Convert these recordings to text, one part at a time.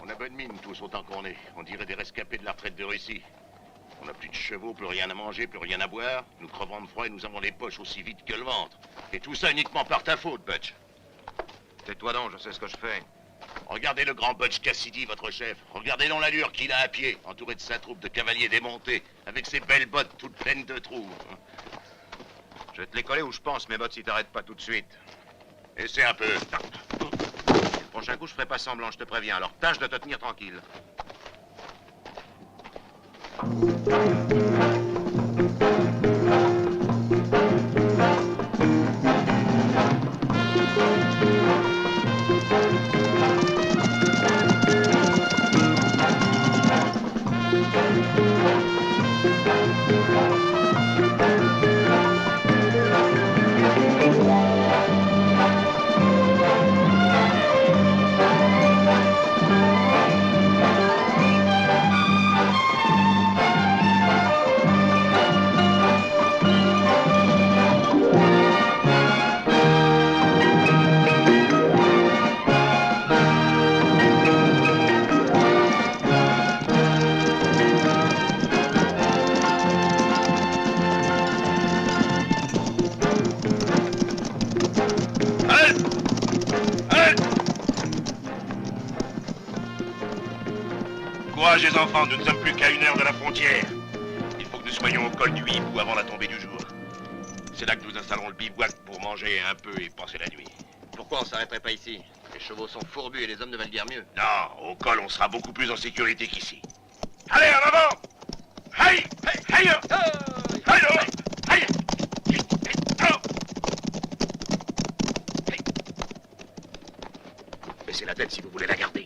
On a bonne mine tous autant qu'on est. On dirait des rescapés de la retraite de Russie. On n'a plus de chevaux, plus rien à manger, plus rien à boire. Nous crevons de froid et nous avons les poches aussi vite que le ventre. Et tout ça uniquement par ta faute, Butch. Tais-toi donc, je sais ce que je fais. Regardez le grand Butch Cassidy, votre chef. Regardez donc l'allure qu'il a à pied, entouré de sa troupe de cavaliers démontés, avec ses belles bottes toutes pleines de trous. Je vais te les coller où je pense, mes bottes, si t'arrêtes pas tout de suite. Essaie un peu. Le prochain coup, je ferai pas semblant, je te préviens. Alors tâche de te tenir tranquille. Courage les enfants, nous ne sommes plus qu'à 1 heure de la frontière. Il faut que nous soyons au col du hibou avant la tombée du jour. C'est là que nous installerons le bivouac pour manger un peu et passer la nuit. Pourquoi on s'arrêterait pas ici? Les chevaux sont fourbus et les hommes ne valent guère mieux. Non, au col on sera beaucoup plus en sécurité qu'ici. Allez, en avant! Aïe! Aïe! Aïe! Aïe! Baissez la tête si vous voulez la garder.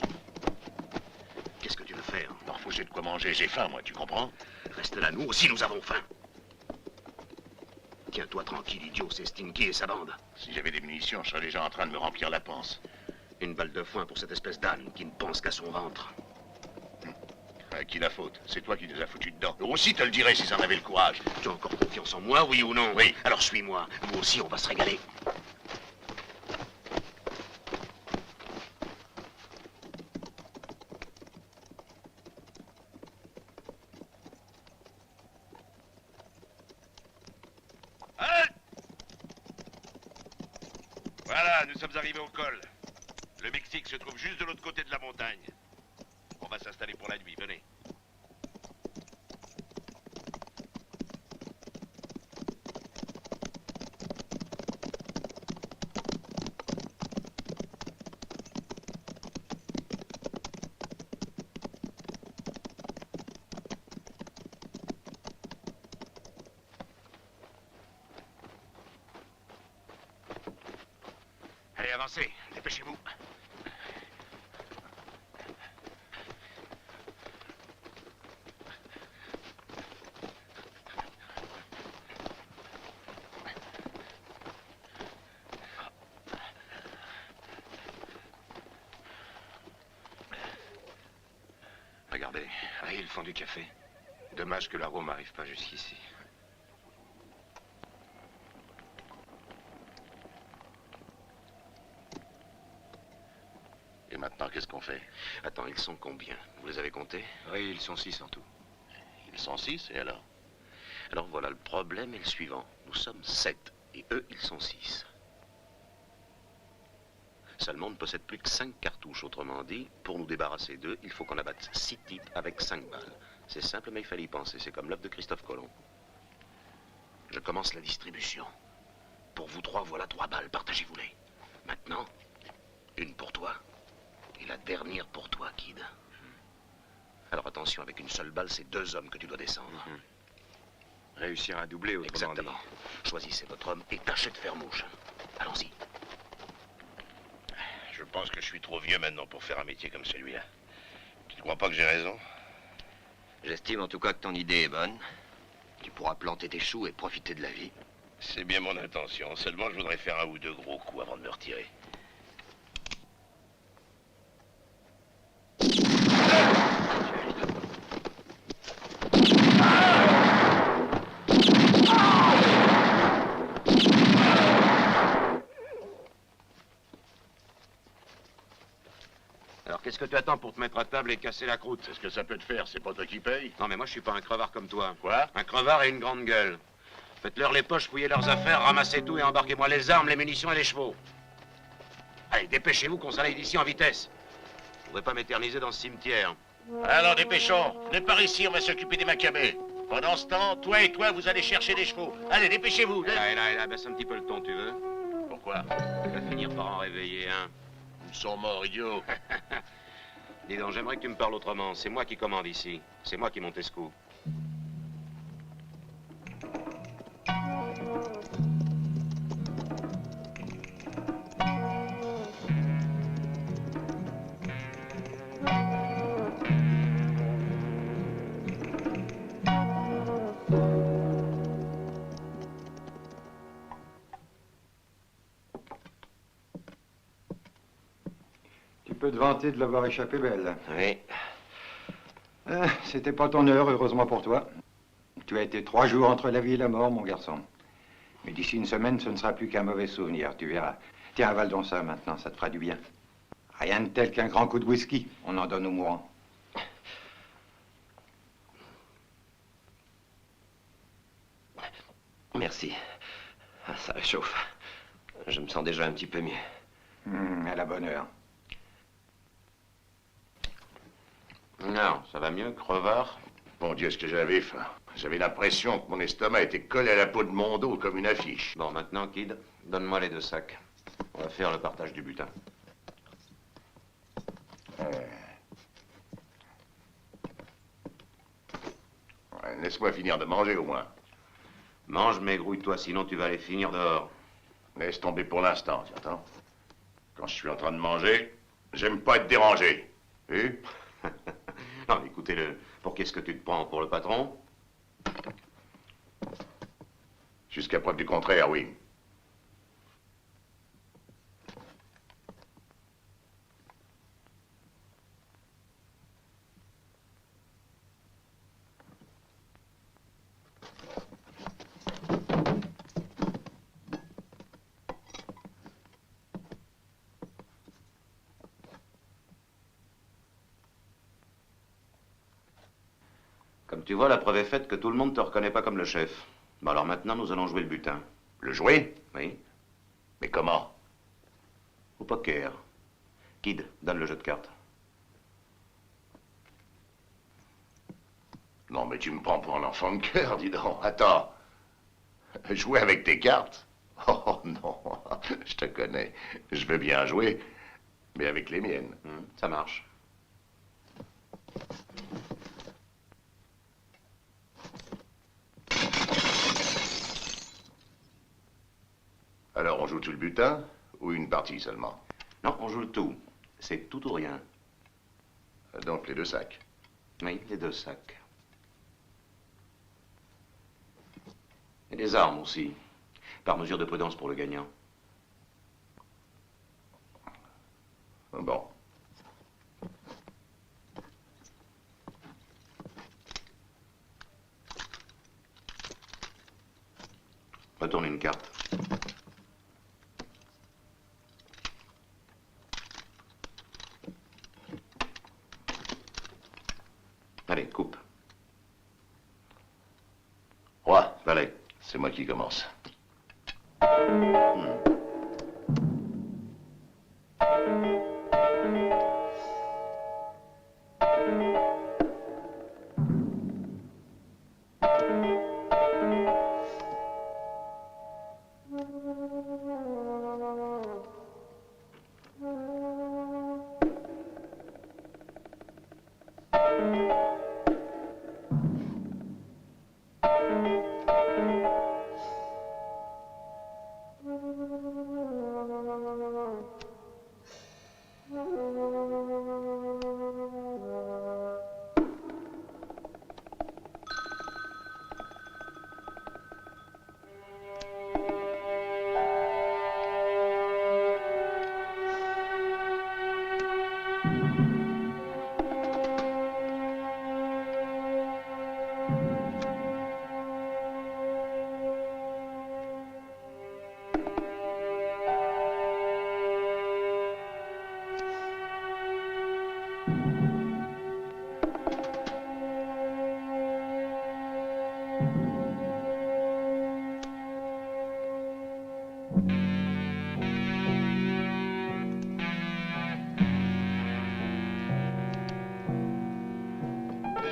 Qu'est-ce que tu veux faire? Non, faut que j'ai de quoi manger, j'ai faim, moi, tu comprends? Reste là, nous aussi nous avons faim. Tiens-toi tranquille, idiot, c'est Stinky et sa bande. Si j'avais des munitions, je serais déjà en train de me remplir la panse. Une balle de foin pour cette espèce d'âne qui ne pense qu'à son ventre. À qui la faute? C'est toi qui nous as foutus dedans. Eux aussi te le dirais s'ils en avaient le courage. Tu as encore confiance en moi, oui ou non? Oui. Alors suis-moi. Nous aussi, on va se régaler. Voilà, nous sommes arrivés au col. Le Mexique se trouve juste de l'autre côté de la montagne. On va s'installer pour la nuit, venez. Allez, avancez, dépêchez-vous. Regardez, là, ils font du café. Dommage que l'arôme n'arrive pas jusqu'ici. Et maintenant, qu'est-ce qu'on fait? Attends, ils sont combien? Vous les avez comptés? Oui, ils sont 6 en tout. Ils sont 6, et alors? Alors voilà, le problème est le suivant. Nous sommes 7, et eux, ils sont 6. Seulement, on ne possède plus que 5 cartouches. Autrement dit, pour nous débarrasser d'eux, il faut qu'on abatte 6 types avec 5 balles. C'est simple, mais il fallait y penser. C'est comme l'œuvre de Christophe Colomb. Je commence la distribution. Pour vous 3, voilà 3 balles. Partagez-vous-les. Maintenant, une pour toi. Et la dernière pour toi, Kid. Alors attention, avec une seule balle, c'est 2 hommes que tu dois descendre. Réussir à doubler, autrement Exactement. dit. Choisissez votre homme et tâchez de faire mouche. Allons-y. Je pense que je suis trop vieux maintenant pour faire un métier comme celui-là. Tu ne crois pas que j'ai raison? J'estime en tout cas que ton idée est bonne. Tu pourras planter tes choux et profiter de la vie. C'est bien mon intention. Seulement, je voudrais faire 1 ou 2 gros coups avant de me retirer. Qu'est-ce que tu attends pour te mettre à table et casser la croûte? C'est ce que ça peut te faire, c'est pas toi qui paye. Non, mais moi, je suis pas un crevard comme toi. Quoi? Un crevard et une grande gueule. Faites-leur les poches, fouillez leurs affaires, ramassez tout et embarquez-moi les armes, les munitions et les chevaux. Allez, dépêchez-vous qu'on s'en aille d'ici en vitesse. Je voudrais pas m'éterniser dans ce cimetière. Alors dépêchons. Venez par ici, on va s'occuper des macabées. Pendant ce temps, toi et toi, vous allez chercher des chevaux. Allez, dépêchez-vous. Là, baisse un petit peu le ton, tu veux? Pourquoi? Tu vas finir par en réveiller un. Ils sont morts, idiots. Dis donc, j'aimerais que tu me parles autrement. C'est moi qui commande ici. C'est moi qui monte ce coup. Tu peux te vanter de l'avoir échappé belle. Oui. C'était pas ton heure, heureusement pour toi. Tu as été 3 jours entre la vie et la mort, mon garçon. Mais d'ici une semaine, ce ne sera plus qu'un mauvais souvenir, tu verras. Tiens, avale donc ça maintenant, ça te fera du bien. Rien de tel qu'un grand coup de whisky, on en donne aux mourants. Merci. Ah, ça réchauffe. Je me sens déjà un petit peu mieux. À la bonne heure. Non, ça va mieux, crevard? Mon Dieu, est-ce que j'avais faim. J'avais l'impression que mon estomac était collé à la peau de mon dos comme une affiche. Bon, maintenant, Kid, donne-moi les 2 sacs. On va faire le partage du butin. Ouais, laisse-moi finir de manger au moins. Mange, mais grouille-toi, sinon tu vas aller finir dehors. Laisse tomber pour l'instant, tu entends? Quand je suis en train de manger, j'aime pas être dérangé. Vu? Non, mais écoutez-le. Pour qu'est-ce que tu te prends? Pour le patron? Jusqu'à preuve du contraire, oui. Comme tu vois, la preuve est faite que tout le monde te reconnaît pas comme le chef. Bon, alors maintenant, nous allons jouer le butin. Le jouer? Oui? Mais comment? Au poker. Kid, donne le jeu de cartes. Non, mais tu me prends pour un enfant de cœur, dis donc. Attends. Jouer avec tes cartes? Oh non, je te connais. Je veux bien jouer, mais avec les miennes. Ça marche. Alors, on joue tout le butin ou une partie seulement? Non, on joue le tout. C'est tout ou rien. Donc, les 2 sacs. Oui, les 2 sacs. Et les armes aussi. Par mesure de prudence pour le gagnant. Bon. Retourne une carte. Allez, coupe. Roi, Valet. c'est moi qui commence.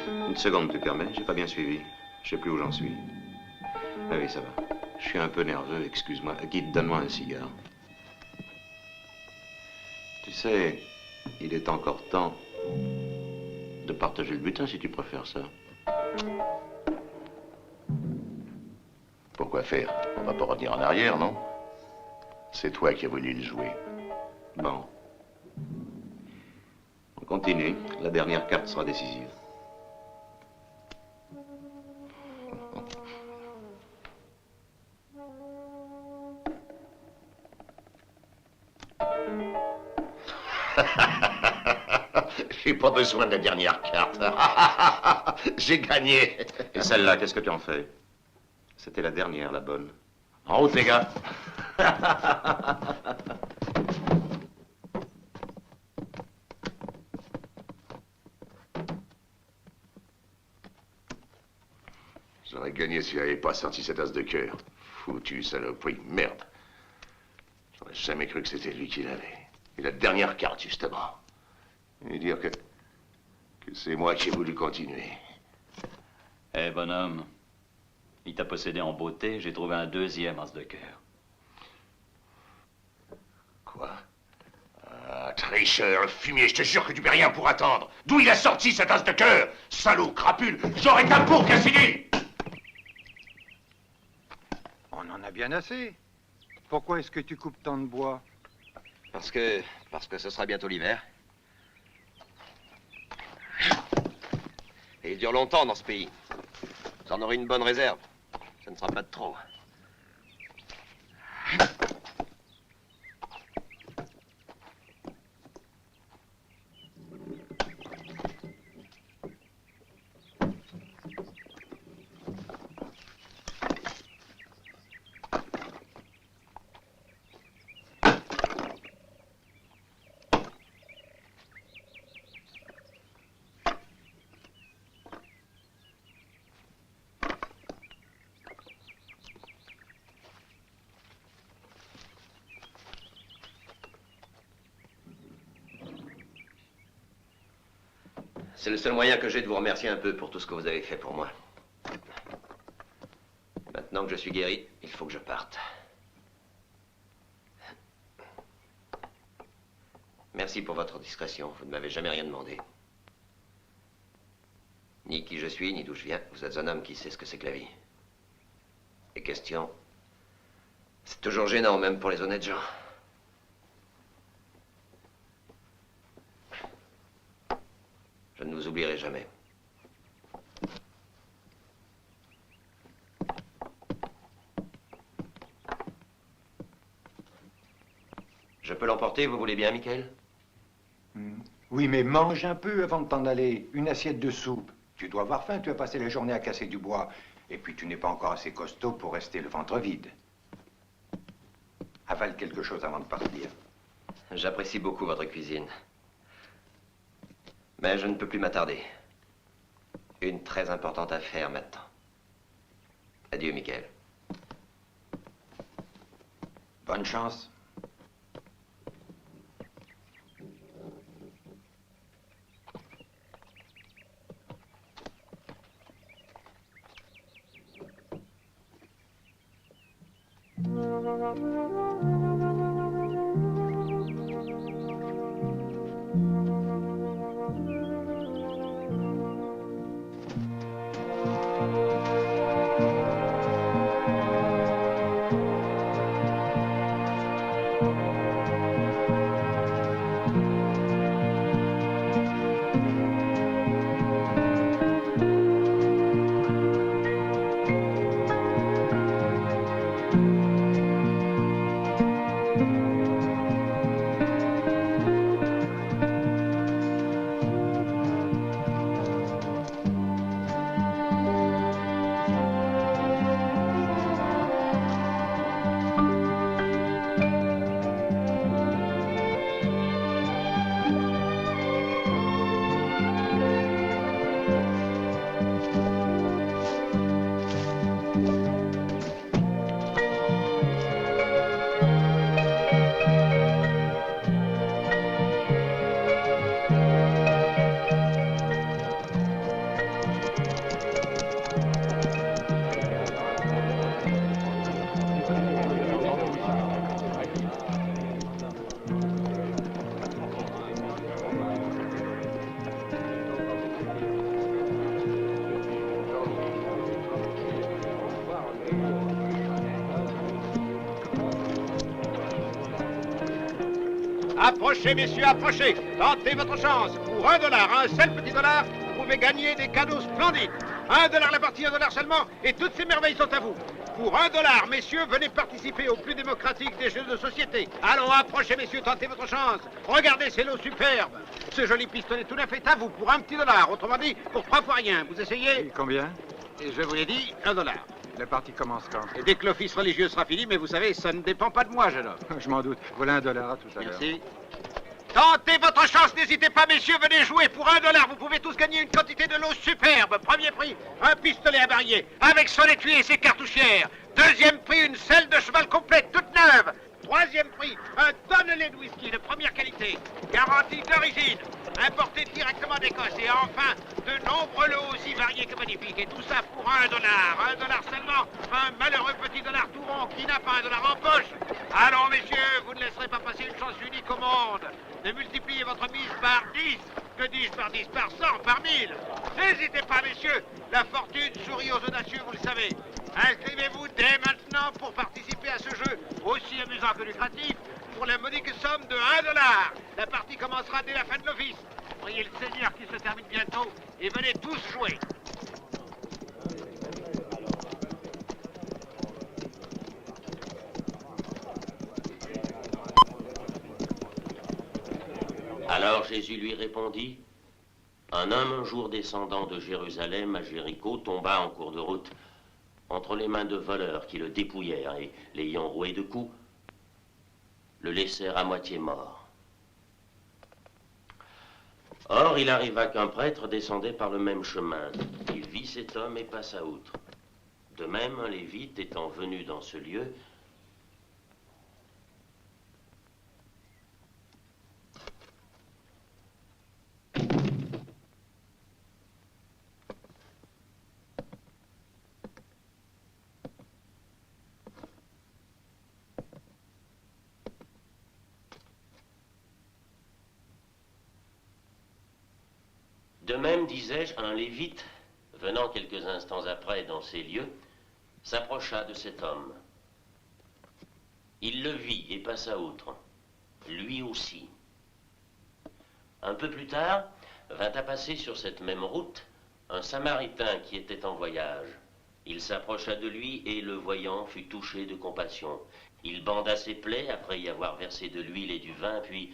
Une seconde, tu permets? J'ai pas bien suivi. Je sais plus où j'en suis. Ah oui, ça va. Je suis un peu nerveux, excuse-moi. Guide, donne-moi un cigare. Tu sais, il est encore temps de partager le butin si tu préfères ça. Pourquoi faire? On va pas revenir en arrière, non? C'est toi qui as voulu le jouer. Bon. On continue. La dernière carte sera décisive. J'ai pas besoin de la dernière carte. J'ai gagné. Et celle-là, qu'est-ce que tu en fais? C'était la dernière, la bonne. En route, les gars. J'aurais gagné s'il n'avait pas sorti cette as de cœur. Foutu saloperie, merde. J'aurais jamais cru que c'était lui qui l'avait. Et la dernière carte, justement. Et dire que c'est moi qui ai voulu continuer. Eh, bonhomme, il t'a possédé en beauté, j'ai trouvé un deuxième as de cœur. Quoi? Ah, tricheur, fumier, je te jure que tu peux rien pour attendre. D'où il a sorti cette as de cœur? Salaud, crapule, j'aurais ta peau, Cassini! On en a bien assez. Pourquoi est-ce que tu coupes tant de bois? Parce que ce sera bientôt l'hiver. Et il dure longtemps dans ce pays. Vous en aurez une bonne réserve. Ça ne sera pas de trop. C'est le seul moyen que j'ai de vous remercier un peu pour tout ce que vous avez fait pour moi. Maintenant que je suis guéri, il faut que je parte. Merci pour votre discrétion. Vous ne m'avez jamais rien demandé. Ni qui je suis, ni d'où je viens. Vous êtes un homme qui sait ce que c'est que la vie. Les questions, c'est toujours gênant, même pour les honnêtes gens. Je ne vous oublierai jamais. Je peux l'emporter, vous voulez bien, Michael? Oui, mais mange un peu avant de t'en aller. Une assiette de soupe. Tu dois avoir faim, tu as passé la journée à casser du bois. Et puis tu n'es pas encore assez costaud pour rester le ventre vide. Avale quelque chose avant de partir. J'apprécie beaucoup votre cuisine. Mais je ne peux plus m'attarder. Une très importante affaire maintenant. Adieu, Michael. Bonne chance. Approchez, messieurs, approchez. Tentez votre chance. Pour $1, un seul petit dollar, vous pouvez gagner des cadeaux splendides. $1 la partie, $1 seulement, et toutes ces merveilles sont à vous. Pour $1, messieurs, venez participer au plus démocratique des jeux de société. Allons, approchez, messieurs, tentez votre chance. Regardez ces lots superbes. Ce joli pistolet tout neuf est à vous pour $1 petit. Autrement dit, pour 3 fois rien. Vous essayez? Et combien? Et je vous l'ai dit, $1. La partie commence quand? Et dès que l'office religieux sera fini, mais vous savez, ça ne dépend pas de moi, jeune homme. Je m'en doute. Voilà $1 à tout à l'heure. Merci. Tentez votre chance, n'hésitez pas, messieurs, venez jouer pour $1. Vous pouvez tous gagner une quantité de lots superbe. Premier prix, un pistolet à barillet, avec son étui et ses cartouchières. Deuxième prix, une selle de cheval complète, toute neuve. Troisième prix, un tonnelet de whisky de première qualité, garantie d'origine, importé directement d'Écosse. Et enfin, de nombreux lots aussi variés que magnifiques. Et tout ça pour $1. $1 seulement, un malheureux petit dollar tout rond qui n'a pas $1 en poche. Allons, messieurs, vous ne laisserez pas passer une chance unique au monde de multiplier votre mise par 10. Que dis-je par 10? Par 100, par 1000. N'hésitez pas, messieurs. La fortune sourit aux audacieux, vous le savez. Inscrivez-vous dès maintenant pour participer à ce jeu aussi amusant que lucratif pour la modique somme de $1. La partie commencera dès la fin de l'office. Voyez le Seigneur qui se termine bientôt et venez tous jouer. Alors Jésus lui répondit, un homme un jour descendant de Jérusalem à Jéricho tomba en cours de route entre les mains de voleurs qui le dépouillèrent et, l'ayant roué de coups, le laissèrent à moitié mort. Or, il arriva qu'un prêtre descendait par le même chemin. Il vit cet homme et passa outre. De même, un lévite étant venu dans ce lieu, de même, disais-je, un lévite, venant quelques instants après dans ces lieux, s'approcha de cet homme. Il le vit et passa outre, lui aussi. Un peu plus tard, vint à passer sur cette même route un Samaritain qui était en voyage. Il s'approcha de lui et, le voyant, fut touché de compassion. Il banda ses plaies après y avoir versé de l'huile et du vin, puis...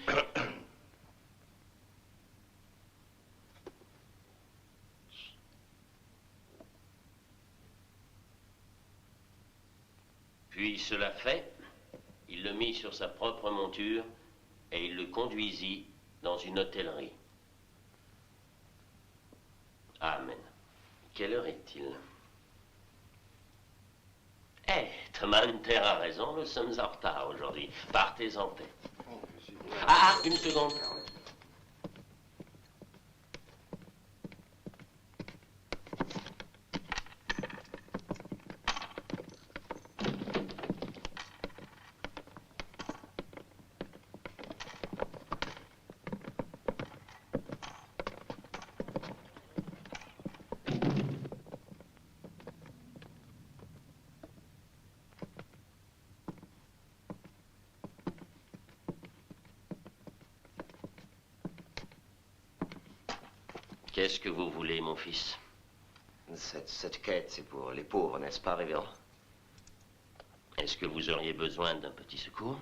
Puis cela fait, il le mit sur sa propre monture et il le conduisit dans une hôtellerie. Amen. Quelle heure est-il? Eh, Thomas Hunter a raison, nous sommes en retard aujourd'hui. Partez en paix. Ah, une seconde. Qu'est-ce que vous voulez, mon fils? Cette quête, c'est pour les pauvres, n'est-ce pas, révérend? Est-ce que vous auriez besoin d'un petit secours?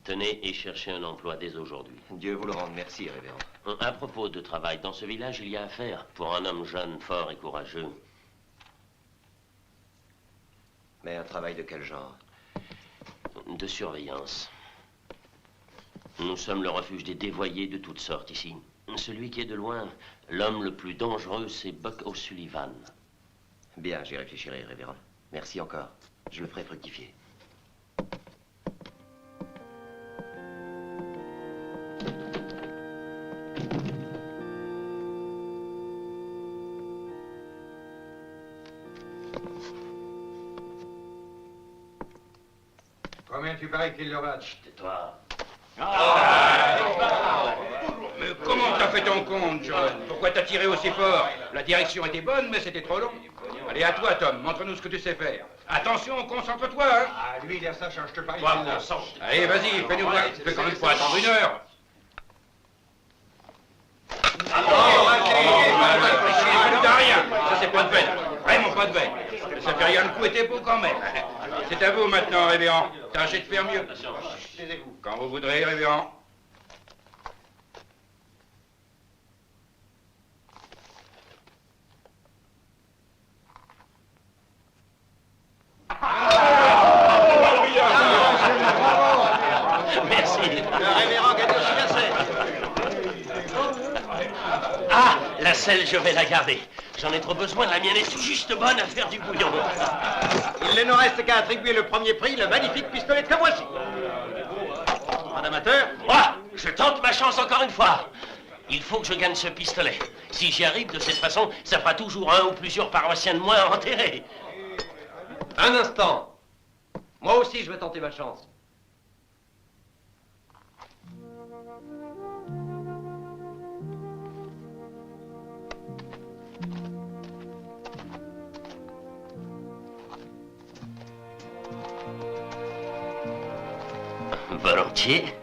Tenez et cherchez un emploi dès aujourd'hui. Dieu vous le rende, merci, révérend. À propos de travail, dans ce village, il y a affaire pour un homme jeune, fort et courageux. Mais un travail de quel genre? De surveillance. Nous sommes le refuge des dévoyés de toutes sortes ici. Celui qui est de loin, l'homme le plus dangereux, c'est Buck O'Sullivan. Bien, j'y réfléchirai, révérend. Merci encore. Je le ferai fructifier. Combien tu paries qu'il le rate? Tais-toi. Mais comment t'as fait ton compte, John? Pourquoi t'as tiré aussi fort? La direction était bonne, mais c'était trop long. Allez, à toi, Tom. Montre-nous ce que tu sais faire. Attention, concentre-toi, hein. Ah, lui, il a ça, change te pas. Allez, vas-y, fais-nous voir. Tu fais quand même pas attendre 1 heure. Rien. Ça, c'est pas de peine. Vraiment pas de peine. Ça fait rien le coup et t'es beau quand même. C'est à vous maintenant, Révérend. Tâchez de faire mieux. Quand vous voudrez, Révérend. Merci. Le révérend gagne aussi la selle. Ah, la selle, je vais la garder. J'en ai trop besoin, la mienne est tout juste bonne à faire du bouillon. Il ne nous reste qu'à attribuer le premier prix, le magnifique pistolet que voici. En amateur, Moi, je tente ma chance encore une fois. Il faut que je gagne ce pistolet. Si j'y arrive de cette façon, ça fera toujours un ou plusieurs paroissiens de moins enterrés. Un instant. Moi aussi, je vais tenter ma chance. Volontiers.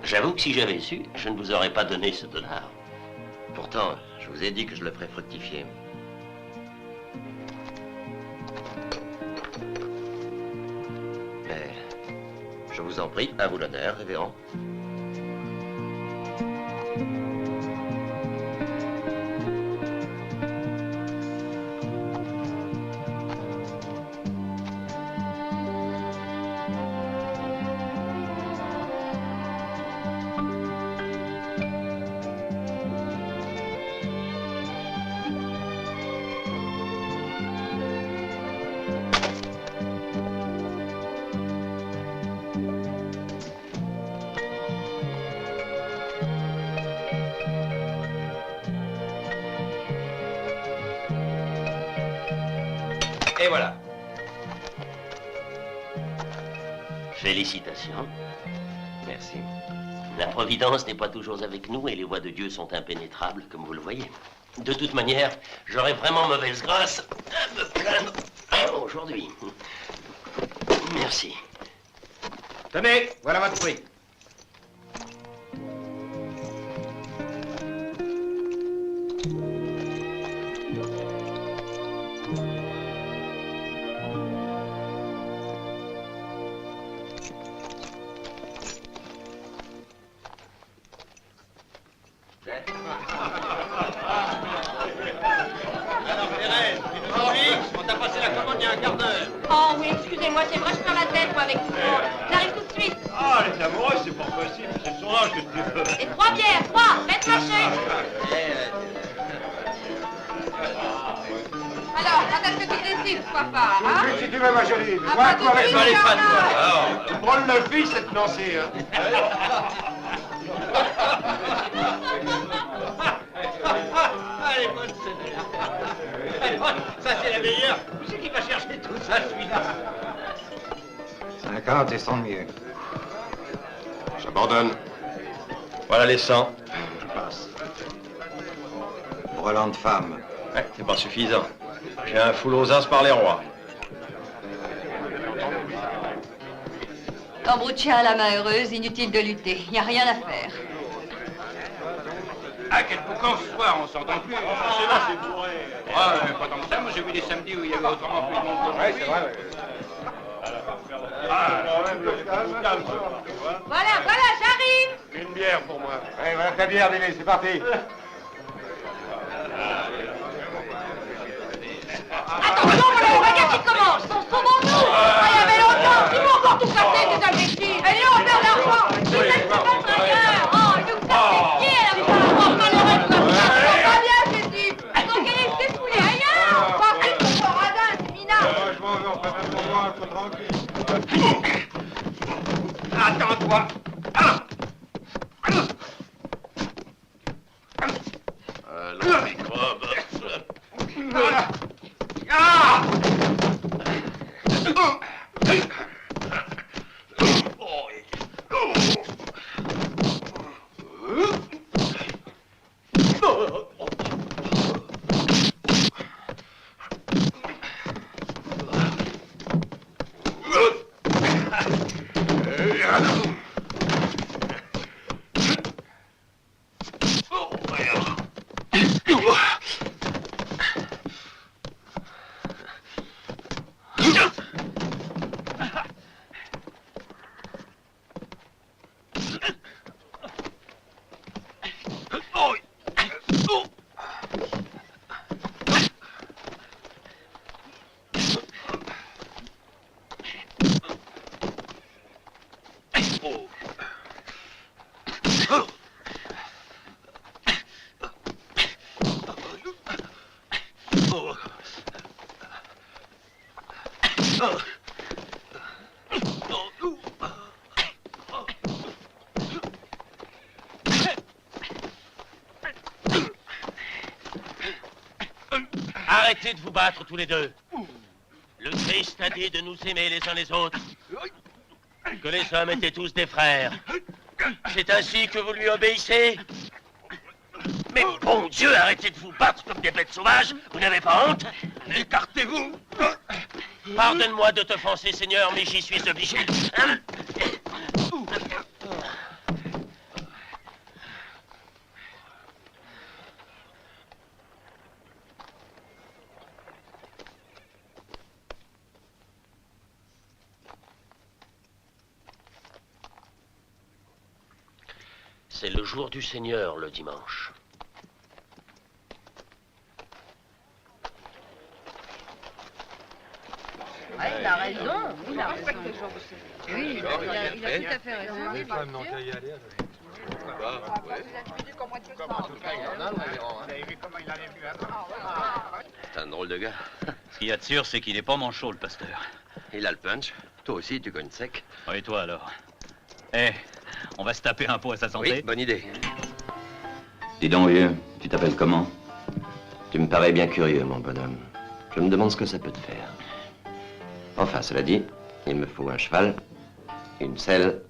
J'avoue que si j'avais su, je ne vous aurais pas donné ce $. Pourtant, je vous ai dit que je le ferais fructifier. Mais, je vous en prie, à vous l'honneur, révérend. Et voilà. Félicitations. Merci. La Providence n'est pas toujours avec nous et les voies de Dieu sont impénétrables, comme vous le voyez. De toute manière, j'aurais vraiment mauvaise grâce à me plaindre aujourd'hui. Merci. tenez, voilà votre prix. Oh oui, excusez-moi, c'est vrai, je perds la tête, moi, avec tout le monde. J'arrive tout de suite. Ah, les amoureux, c'est pas possible, c'est son âge que tu veux. Et 3 bières, 3, faites marcher. Alors, quand est-ce que tu décides, papa, hein? Si tu veux, ma jolie. Ah, pas tout de suite, Bernard. Tu prends le fils, cette Nancy, hein. Allez, bonne ça, c'est la meilleure. Où c'est qui va chercher tout ça, celui-là? 50 et 100 mieux. J'abandonne. Voilà les 100. Je passe. Brelan de femme. Ouais, c'est pas suffisant. J'ai un foule aux as par les rois. Cambrouccia a la main heureuse, inutile de lutter. Il n'y a rien à faire. Ah, quel boucan ce soir, on s'entend plus. C'est là, c'est bourré. Ah, pas tant que ça, moi j'ai vu des samedis où il y avait autrement plus de monde qu'aujourd'hui. c'est vrai. Voilà, voilà, j'arrive. Une bière pour moi. Allez, voilà ta bière, Billy, c'est parti. Attention, voilà le bagarre qui commence. Sont devant nous. Ah, il y avait longtemps. Ils vont encore tout casser, ces imbéciles. Allez, on perd l'argent. Ils viennent se battre ailleurs. Oh, ils nous cassent les pieds, là, putain. Oh, malheureux comme ça. Ils sont pas bien, ces types. Ils ont qu'à les dépouiller ailleurs. Enfin, ils sont pas radins, ces minards. Je m'en vais, on fait même pour moi, un peu tranquille. Attends-toi. Arrêtez de vous battre tous les deux. Le Christ a dit de nous aimer les uns les autres. Que les hommes étaient tous des frères. C'est ainsi que vous lui obéissez? Mais bon Dieu, arrêtez de vous battre comme des bêtes sauvages. Vous n'avez pas honte? Écartez-vous. Pardonne-moi de t'offenser, Seigneur, mais j'y suis obligé. C'est le jour du Seigneur, le dimanche. Ouais, il a raison, il a raison. Oui, il a tout à fait raison. Les femmes n'ont qu'à y aller. C'est un drôle de gars. Ce qu'il y a de sûr, c'est qu'il est pas manchot, le pasteur. Il a le punch. Toi aussi, tu cognes sec. Et toi, alors? Eh, on va se taper un pot à sa santé? Oui, bonne idée. Dis donc, vieux, tu t'appelles comment? Tu me parais bien curieux, mon bonhomme. Je me demande ce que ça peut te faire. Enfin, cela dit, il me faut un cheval, une selle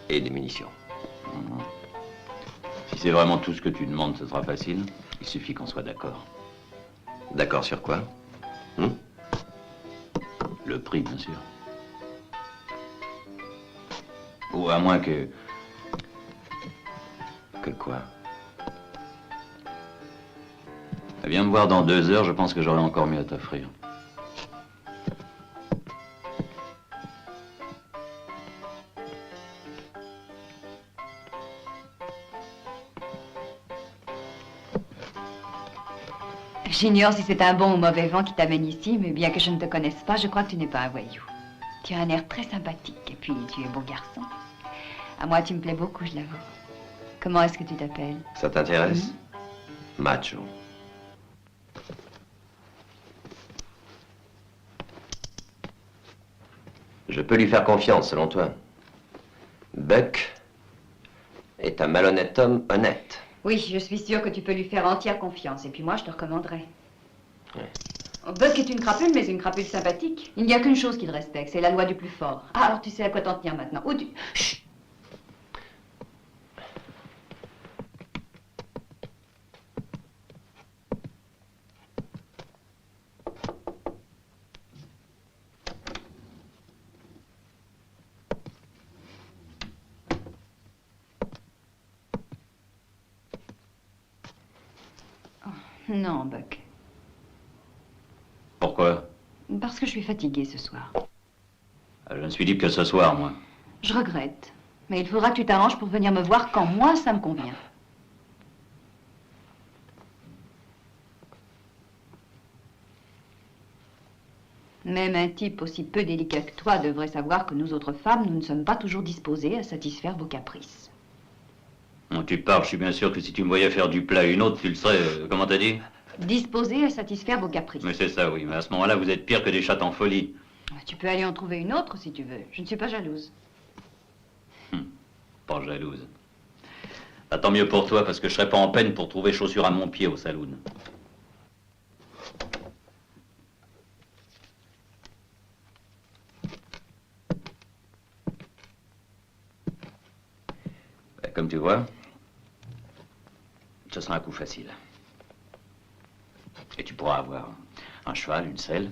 et des munitions. Si c'est vraiment tout ce que tu demandes, ce sera facile. Il suffit qu'on soit d'accord. D'accord sur quoi? Le prix, bien sûr. Ou à moins que... Que quoi? Viens me voir dans 2 heures, je pense que j'aurai encore mieux à t'offrir. J'ignore si c'est un bon ou mauvais vent qui t'amène ici, mais bien que je ne te connaisse pas, je crois que tu n'es pas un voyou. Tu as un air très sympathique, et puis tu es beau garçon. À moi, tu me plais beaucoup, je l'avoue. Comment est-ce que tu t'appelles? Ça t'intéresse? Macho. Je peux lui faire confiance, selon toi. Buck est un malhonnête homme honnête. Oui, je suis sûre que tu peux lui faire entière confiance, et puis moi, je te recommanderais. Ouais. Buck est une crapule, mais une crapule sympathique. Il n'y a qu'une chose qu'il respecte, c'est la loi du plus fort. Ah, alors tu sais à quoi t'en tenir maintenant. Ou tu... Chut. Non, Buck. Pourquoi? Parce que je suis fatiguée ce soir. Je ne suis libre que ce soir, moi. Je regrette. Mais il faudra que tu t'arranges pour venir me voir quand moi, ça me convient. Même un type aussi peu délicat que toi devrait savoir que nous autres femmes, nous ne sommes pas toujours disposées à satisfaire vos caprices. Non, tu parles, je suis bien sûr que si tu me voyais faire du plat à une autre, tu le serais, comment t'as dit? Disposées à satisfaire vos caprices. Mais c'est ça, oui. Mais à ce moment-là, vous êtes pire que des chattes en folie. Tu peux aller en trouver une autre si tu veux. Je ne suis pas jalouse. Pas jalouse. Bah, tant mieux pour toi, parce que je serais pas en peine pour trouver chaussures à mon pied au saloon. Bah, comme tu vois, ce sera un coup facile. Et tu pourras avoir un cheval, une selle,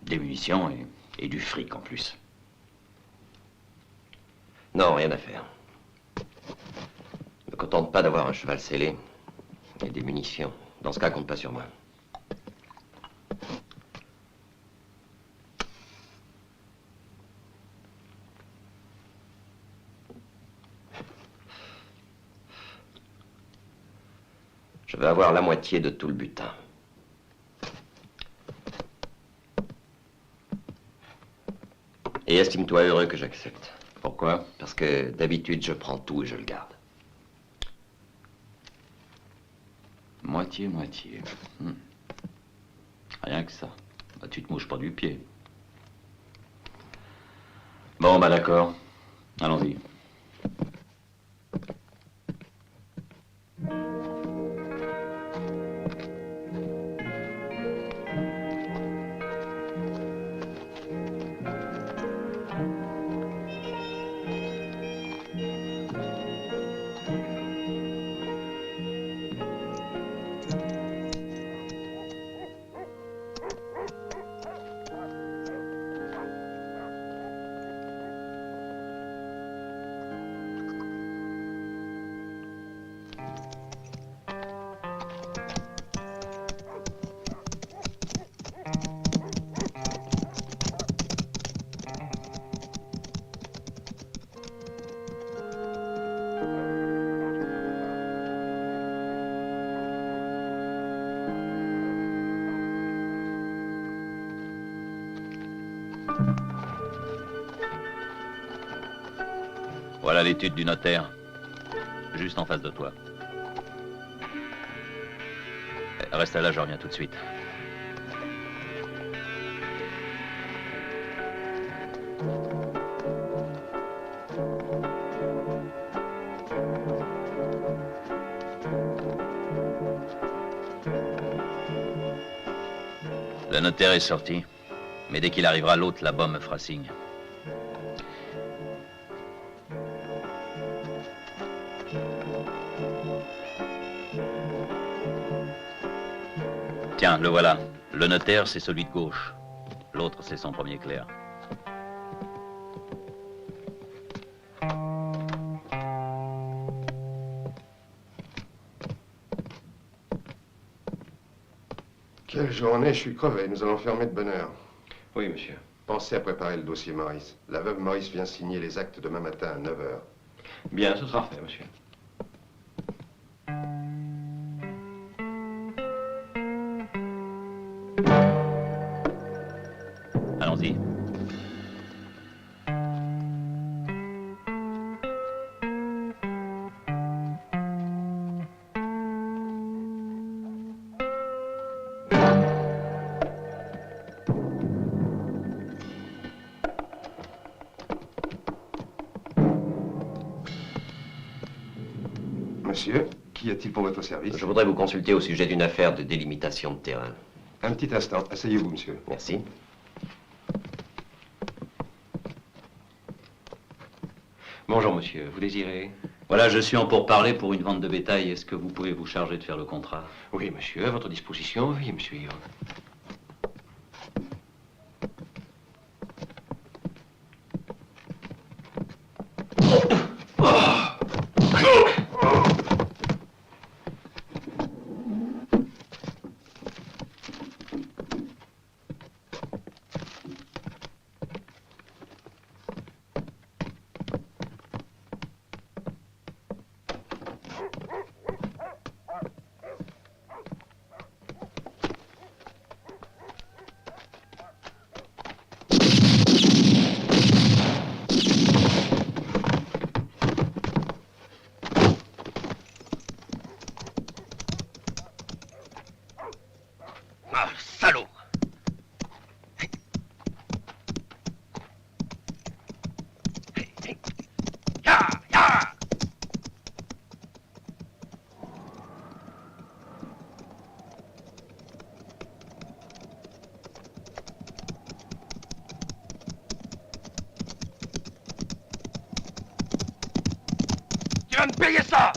des munitions et du fric en plus. Non, rien à faire. Ne me contente pas d'avoir un cheval scellé et des munitions. Dans ce cas, compte pas sur moi. Je veux avoir la moitié de tout le butin. Et estime-toi heureux que j'accepte. Pourquoi? Parce que d'habitude, je prends tout et je le garde. Moitié, moitié. Rien que ça. Bah, tu te mouches pas du pied. Bon, bah d'accord. Allons-y. Voilà l'étude du notaire. Juste en face de toi. Reste là, je reviens tout de suite. Le notaire est sorti. Mais dès qu'il arrivera, l'autre là-bas me fera signe. Tiens, le voilà. Le notaire, c'est celui de gauche. L'autre, c'est son premier clerc. Quelle journée, je suis crevé. Nous allons fermer de bonne heure. Oui, monsieur. Pensez à préparer le dossier Maurice. La veuve Maurice vient signer les actes demain matin à 9 h. Bien, ce sera fait, monsieur. Allons-y. Monsieur, qu'y a-t-il pour votre service? Je voudrais vous consulter au sujet d'une affaire de délimitation de terrain. Un petit instant. Asseyez-vous, monsieur. Merci. Bonjour, monsieur. Vous désirez? Voilà, je suis en pourparlers pour une vente de bétail. Est-ce que vous pouvez vous charger de faire le contrat? Oui, monsieur. À votre disposition. Veuillez me suivre. Tu vas me payer ça!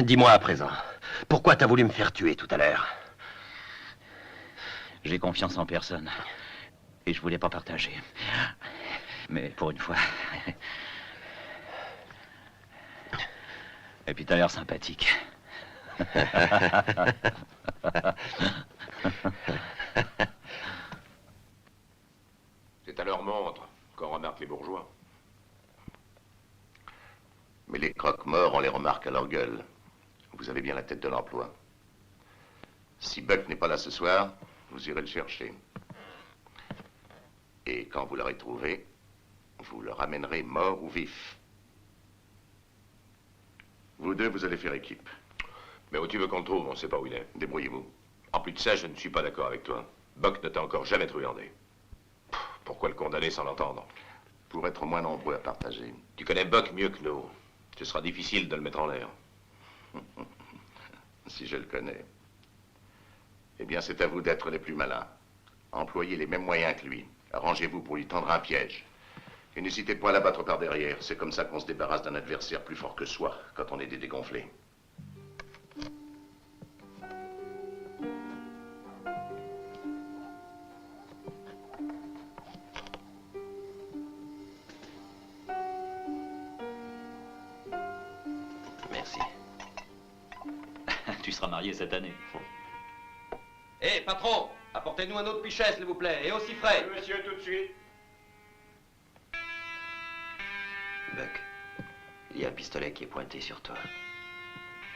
Dis-moi à présent, pourquoi t'as voulu me faire tuer tout à l'heure? J'ai confiance en personne. Et je voulais pas partager. Mais pour une fois... Et puis t'as l'air sympathique. C'est à leur montre qu'on remarque les bourgeois. Mais les croque-morts, on les remarque à leur gueule. Vous avez bien la tête de l'emploi. Si Buck n'est pas là ce soir, vous irez le chercher. Et quand vous l'aurez trouvé, vous le ramènerez mort ou vif. Vous deux, vous allez faire équipe. Mais où tu veux qu'on le trouve? On ne sait pas où il est. Débrouillez-vous. En plus de ça, je ne suis pas d'accord avec toi. Buck ne t'a encore jamais truandé. Pourquoi le condamner sans l'entendre? Pour être moins nombreux à partager. Tu connais Buck mieux que nous. Ce sera difficile de le mettre en l'air. Si je le connais. Eh bien, c'est à vous d'être les plus malins. Employez les mêmes moyens que lui. Arrangez-vous pour lui tendre un piège. Et n'hésitez pas à l'abattre par derrière. C'est comme ça qu'on se débarrasse d'un adversaire plus fort que soi, quand on est des dégonflés. Merci. Tu seras marié cette année. Hé, patron, apportez-nous un autre pichet, s'il vous plaît, et aussi frais. Oui, monsieur, tout de suite. Buck, il y a un pistolet qui est pointé sur toi.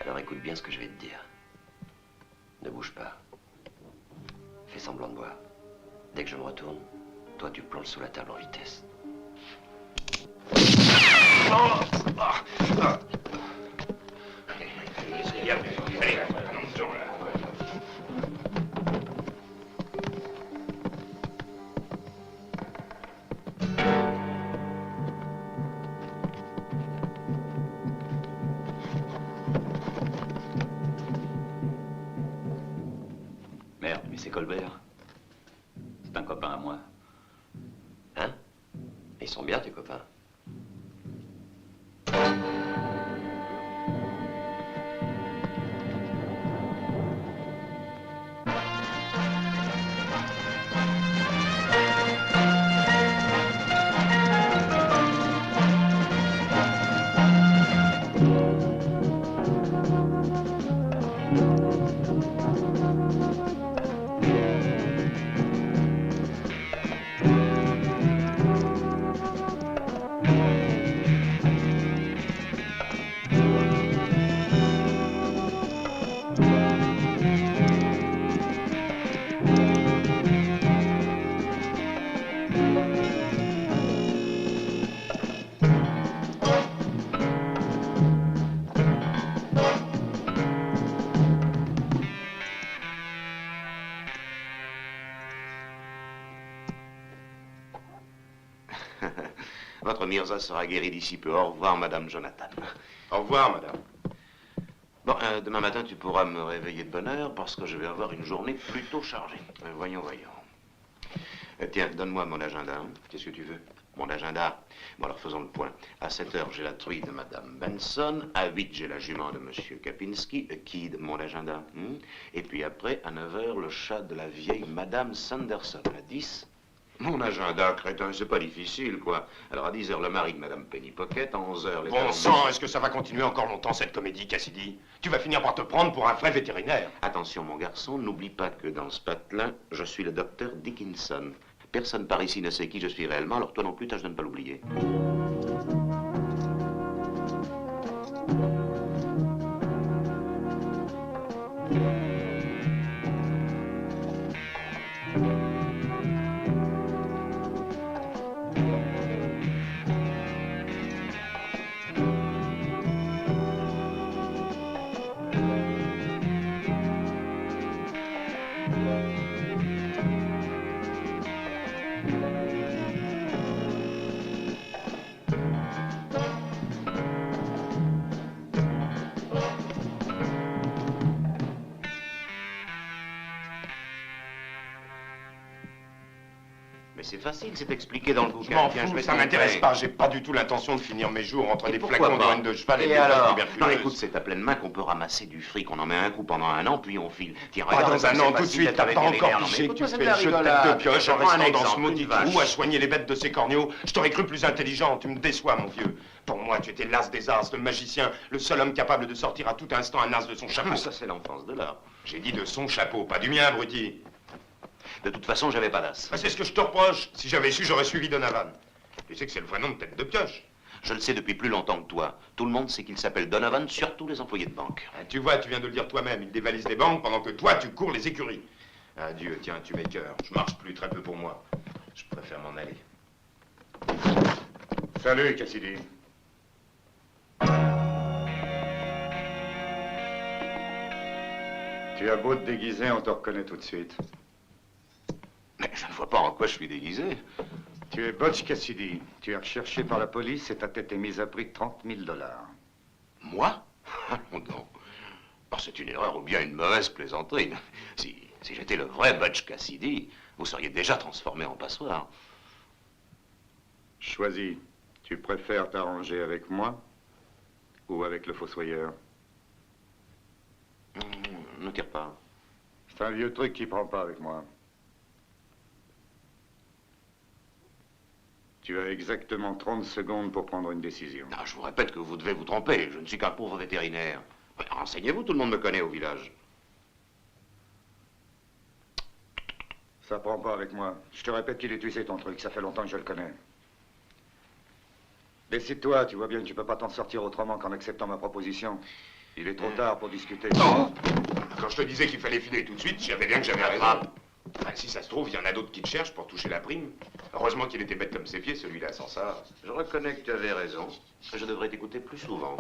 Alors écoute bien ce que je vais te dire. Ne bouge pas. Fais semblant de boire. Dès que je me retourne, toi tu plonges sous la table en vitesse. Merde, mais c'est Colbert. C'est un copain à moi. Hein? Ils sont bien tes copains. Votre Mirza sera guéri d'ici peu. Au revoir, Madame Jonathan. Au revoir, madame. Bon, demain matin, tu pourras me réveiller de bonne heure parce que je vais avoir une journée plutôt chargée. Voyons. Tiens, donne-moi mon agenda. Hein. Qu'est-ce que tu veux? Mon agenda. Bon, alors faisons le point. À 7 heures, j'ai la truie de Madame Benson. À 8, j'ai la jument de Monsieur Kapinski. Qui de mon agenda. Et puis après, à 9 heures, le chat de la vieille Madame Sanderson. À 10... Mon agenda, crétin, c'est pas difficile, quoi. Alors, à 10 heures, le mari de Madame Penny Pocket. À 11 heures, les... Bon sang, est-ce que ça va continuer encore longtemps, cette comédie, Cassidy? Tu vas finir par te prendre pour un vrai vétérinaire. Attention, mon garçon, n'oublie pas que dans ce patelin, je suis le docteur Dickinson. Personne par ici ne sait qui je suis réellement, alors toi non plus, tâche de ne pas l'oublier. c'est facile, c'est expliqué dans le Je bouquin. m'en Tiens, je fous, vais ça te m'intéresse montrer. pas. J'ai pas du tout l'intention de finir mes jours entre des Pourquoi flacons pas d'urine de cheval et Et des plaques alors? tuberculeuses. Non, écoute, c'est à pleine main qu'on peut ramasser du fric. On en met un coup pendant un an, puis on file. Tiens, Pas regarde dans comme un c'est an, tout de facile suite, d'être t'as avec pas des encore vénères. Non, mais pigé que écoute, tu c'est fais de la le jeu de tête rigolade. de pioche Je en prends un restant dans ce exemple, maudit une vache. trou à soigner les bêtes de ses corneaux. Je t'aurais cru plus intelligent, tu me déçois, mon vieux. Pour moi, tu étais l'as des as, le magicien, le seul homme capable de sortir à tout instant un as de son chapeau. Ça, c'est l'enfance de l'art. J'ai dit de son chapeau, pas du mien, abruti. De toute façon, j'avais pas d'as. Bah, c'est ce que je te reproche. Si j'avais su, j'aurais suivi Donovan. Tu sais que c'est le vrai nom de tête de pioche. Je le sais depuis plus longtemps que toi. Tout le monde sait qu'il s'appelle Donovan, surtout les employés de banque. Ah, tu vois, tu viens de le dire toi-même, il dévalise les banques pendant que toi, tu cours les écuries. Adieu, tiens, tu m'écœures. Je marche plus, très peu pour moi. Je préfère m'en aller. Salut, Cassidy. Tu as beau te déguiser, on te reconnaît tout de suite. Mais je ne vois pas en quoi je suis déguisé. Tu es Butch Cassidy. Tu es recherché par la police et ta tête est mise à prix de $30 000. Moi? Non. Oh, c'est une erreur ou bien une mauvaise plaisanterie. Si j'étais le vrai Butch Cassidy, vous seriez déjà transformé en passoire. Choisis. Tu préfères t'arranger avec moi ou avec le fossoyeur? Ne tire pas. C'est un vieux truc qui prend pas avec moi. Tu as exactement 30 secondes pour prendre une décision. Non, je vous répète que vous devez vous tromper. Je ne suis qu'un pauvre vétérinaire. Renseignez-vous, tout le monde me connaît au village. Ça prend pas avec moi. Je te répète qu'il est tué ton truc. Ça fait longtemps que je le connais. Décide-toi, tu vois bien que tu peux pas t'en sortir autrement qu'en acceptant ma proposition. Il est trop tard pour discuter. Non! Quand je te disais qu'il fallait filer tout de suite, je savais bien que j'avais raison. Ah, si ça se trouve, il y en a d'autres qui te cherchent pour toucher la prime. Heureusement qu'il était bête comme ses pieds, celui-là, sans ça. Je reconnais que tu avais raison. Je devrais t'écouter plus souvent.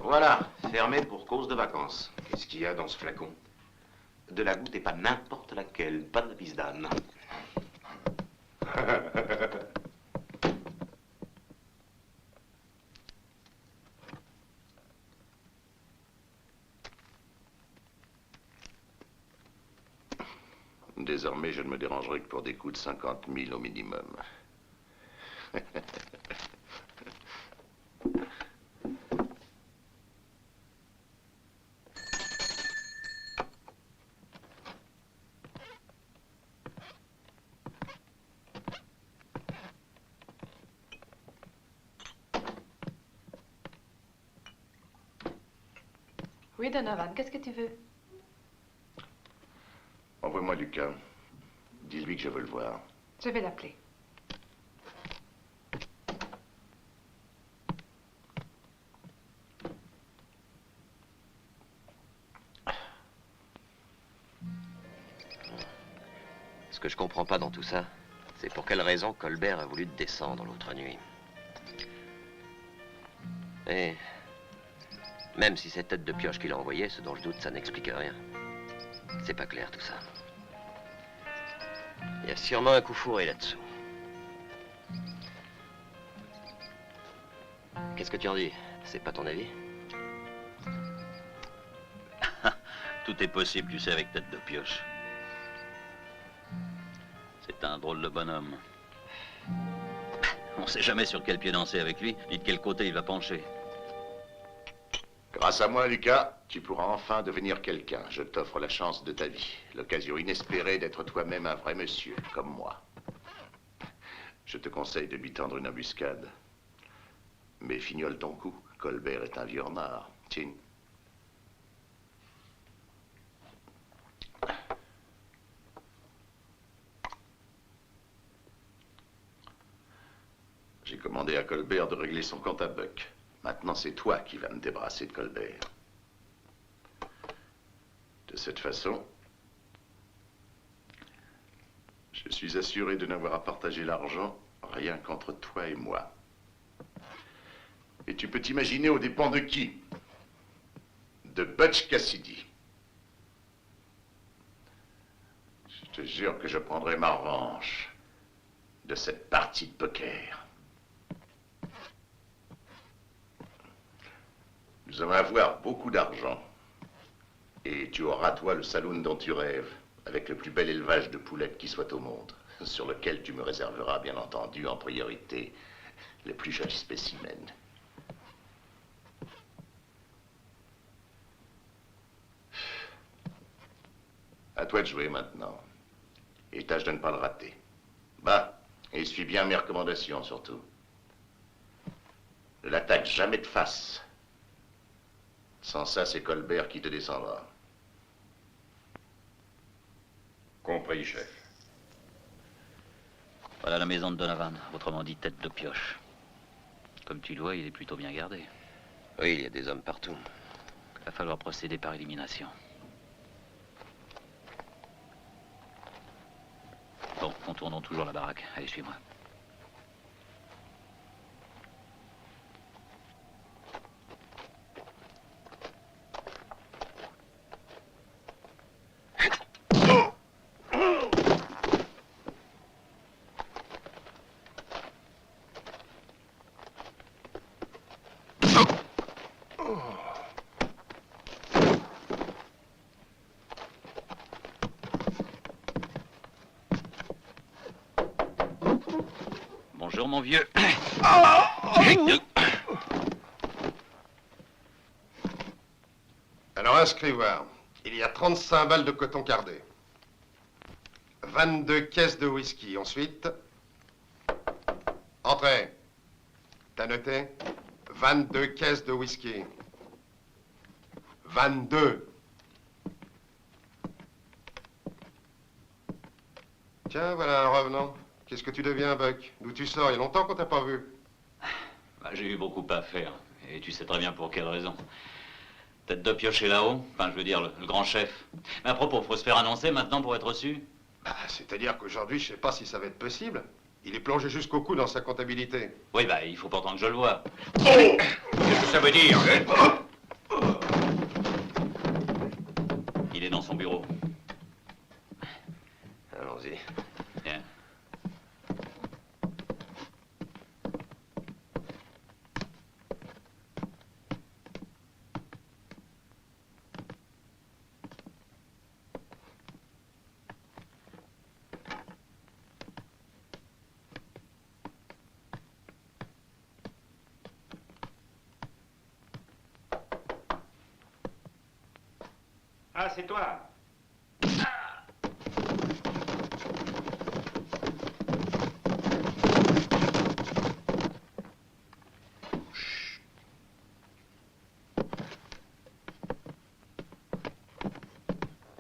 Voilà, fermé pour cause de vacances. Qu'est-ce qu'il y a dans ce flacon? De la goutte et pas n'importe laquelle, pas de la pisse d'âne. Désormais, je ne me dérangerai que pour des coups de 50 000 au minimum. Oui, Donovan, qu'est-ce que tu veux? Envoie-moi Lucas. Dis-lui que je veux le voir. Je vais l'appeler. Ce que je comprends pas dans tout ça, c'est pour quelle raison Colbert a voulu te descendre l'autre nuit. Et même si c'est tête de pioche qu'il a envoyé, ce dont je doute, ça n'explique rien. C'est pas clair tout ça. Il y a sûrement un coup fourré là-dessous. Qu'est-ce que tu en dis? C'est pas ton avis? Tout est possible, tu sais, avec tête de pioche. C'est un drôle de bonhomme. On sait jamais sur quel pied danser avec lui, ni de quel côté il va pencher. Grâce à moi, Lucas, tu pourras enfin devenir quelqu'un. Je t'offre la chance de ta vie. L'occasion inespérée d'être toi-même un vrai monsieur, comme moi. Je te conseille de lui tendre une embuscade. Mais fignole ton coup. Colbert est un vieux renard. Tiens. J'ai commandé à Colbert de régler son compte à Buck. Maintenant, c'est toi qui vas me débarrasser de Colbert. De cette façon, je suis assuré de n'avoir à partager l'argent rien qu'entre toi et moi. Et tu peux t'imaginer aux dépens de qui? De Butch Cassidy. Je te jure que je prendrai ma revanche de cette partie de poker. Nous allons avoir beaucoup d'argent. Et tu auras, toi, le saloon dont tu rêves, avec le plus bel élevage de poulettes qui soit au monde. Sur lequel tu me réserveras, bien entendu, en priorité, les plus jolis spécimens. À toi de jouer maintenant. Et tâche de ne pas le rater. Bah, et suis bien mes recommandations, surtout. Ne l'attaque jamais de face. Sans ça, c'est Colbert qui te descendra. Compris, chef. Voilà la maison de Donovan, autrement dit tête de pioche. Comme tu le vois, il est plutôt bien gardé. Oui, il y a des hommes partout. Il va falloir procéder par élimination. Bon, contournons toujours la baraque. Allez, suis-moi. Bonjour, mon vieux. Alors, inscrivoir. Il y a 35 balles de coton cardé. 22 caisses de whisky. Ensuite, entrez. T'as noté? 22 caisses de whisky. 22. Tiens, voilà un revenant. Qu'est-ce que tu deviens, Buck? D'où tu sors? Il y a longtemps qu'on t'a pas vu. Bah, j'ai eu beaucoup à faire. Et tu sais très bien pour quelle raison. Tête de pioche est là-haut. Enfin, je veux dire, le grand chef. Mais à propos, faut se faire annoncer maintenant pour être reçu? Bah, c'est-à-dire qu'aujourd'hui, je sais pas si ça va être possible. Il est plongé jusqu'au cou dans sa comptabilité. Oui, bah, il faut pourtant que je le voie. Oh! Qu'est-ce que ça veut dire, hein? Il est dans son bureau. Allons-y. Bien. Ah, c'est toi.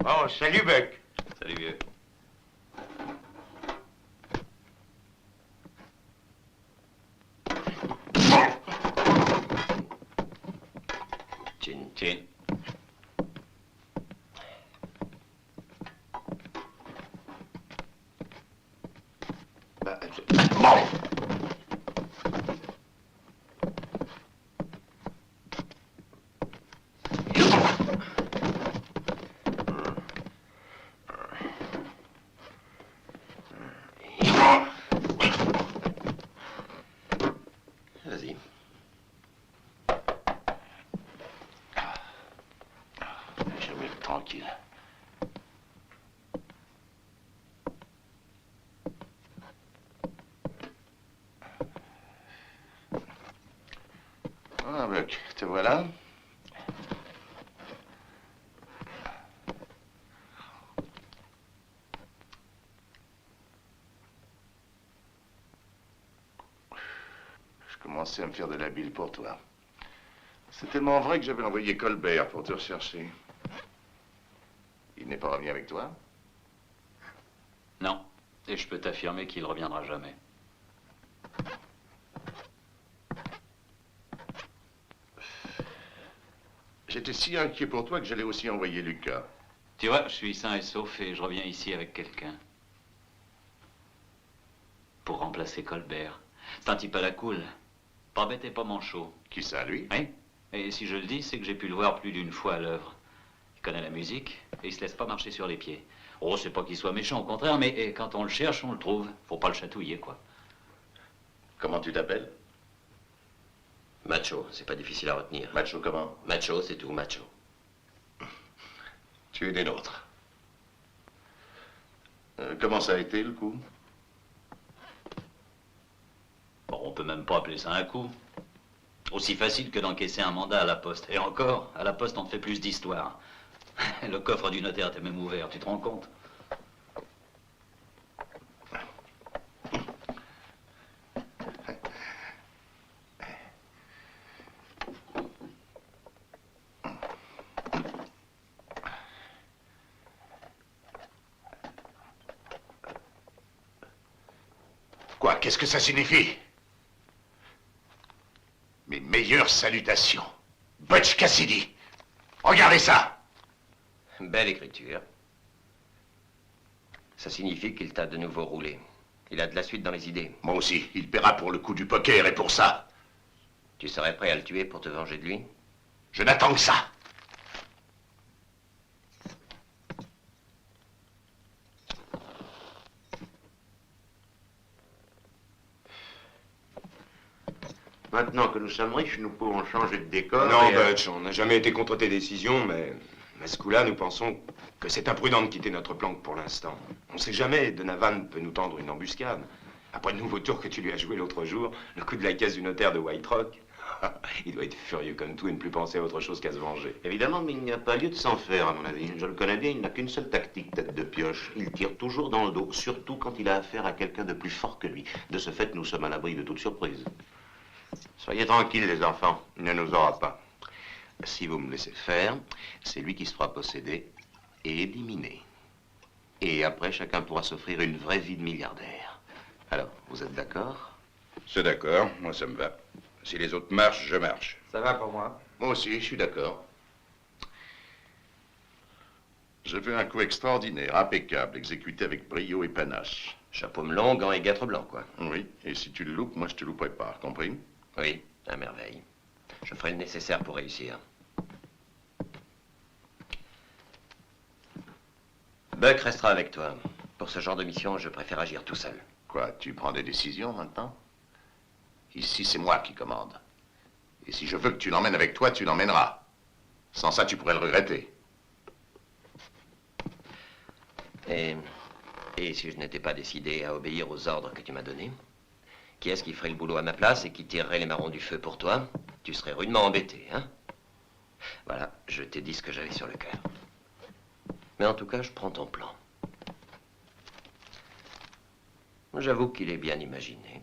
Oh, salut, Buck. Salut, vieux. Chin. Chin. Vas-y. Je vais être tranquille. Ah, Buck, te voilà. Je commençais à me faire de la bile pour toi. C'est tellement vrai que j'avais envoyé Colbert pour te rechercher. Il n'est pas revenu avec toi? Non. Et je peux t'affirmer qu'il reviendra jamais. J'étais si inquiet pour toi que j'allais aussi envoyer Lucas. Tu vois, je suis sain et sauf et je reviens ici avec quelqu'un. Pour remplacer Colbert. C'est un type à la cool. Pas bête et pas manchot. Qui ça, lui? Oui. Et si je le dis, c'est que j'ai pu le voir plus d'une fois à l'œuvre. Il connaît la musique et il se laisse pas marcher sur les pieds. Oh, c'est pas qu'il soit méchant, au contraire, mais quand on le cherche, on le trouve. Faut pas le chatouiller, quoi. Comment tu t'appelles? Macho, c'est pas difficile à retenir. Macho comment? Macho, c'est tout, macho. Tu es des nôtres. Comment ça a été, le coup? peut même pas appeler ça un coup. Aussi facile que d'encaisser un mandat à la poste. Et encore, à la poste, on te fait plus d'histoire. Le coffre du notaire était même ouvert, tu te rends compte? Quoi? Qu'est-ce que ça signifie? Mes meilleures salutations. Butch Cassidy. Regardez ça. Belle écriture. Ça signifie qu'il t'a de nouveau roulé. Il a de la suite dans les idées. Moi aussi, il paiera pour le coup du poker et pour ça. Tu serais prêt à le tuer pour te venger de lui? Je n'attends que ça. Maintenant que nous sommes riches, nous pouvons changer de décor. Non, et, Butch, on n'a jamais été contre tes décisions, mais à ce coup-là, nous pensons que c'est imprudent de quitter notre planque pour l'instant. On ne sait jamais, Donovan peut nous tendre une embuscade. Après le nouveau tour que tu lui as joué l'autre jour, le coup de la caisse du notaire de White Rock, il doit être furieux comme tout et ne plus penser à autre chose qu'à se venger. Évidemment, mais il n'y a pas lieu de s'en faire, à mon avis. Je le connais bien, il n'a qu'une seule tactique, tête de pioche. Il tire toujours dans le dos, surtout quand il a affaire à quelqu'un de plus fort que lui. De ce fait, nous sommes à l'abri de toute surprise. Soyez tranquilles, les enfants, il ne nous aura pas. Si vous me laissez faire, c'est lui qui se fera posséder et éliminer. Et après, chacun pourra s'offrir une vraie vie de milliardaire. Alors, vous êtes d'accord? C'est d'accord, moi ça me va. Si les autres marchent, je marche. Ça va pour moi. Moi aussi, je suis d'accord. J'ai fait un coup extraordinaire, impeccable, exécuté avec brio et panache. Chapeau melon, gants et guêtres blancs, quoi. Oui, et si tu le loupes, moi je te louperai pas, compris? Oui, à merveille. Je ferai le nécessaire pour réussir. Buck restera avec toi. Pour ce genre de mission, je préfère agir tout seul. Quoi, tu prends des décisions maintenant? Ici, c'est moi qui commande. Et si je veux que tu l'emmènes avec toi, tu l'emmèneras. Sans ça, tu pourrais le regretter. Et si je n'étais pas décidé à obéir aux ordres que tu m'as donnés? Qui est-ce qui ferait le boulot à ma place et qui tirerait les marrons du feu pour toi? Tu serais rudement embêté, hein? Voilà, je t'ai dit ce que j'avais sur le cœur. Mais en tout cas, je prends ton plan. J'avoue qu'il est bien imaginé.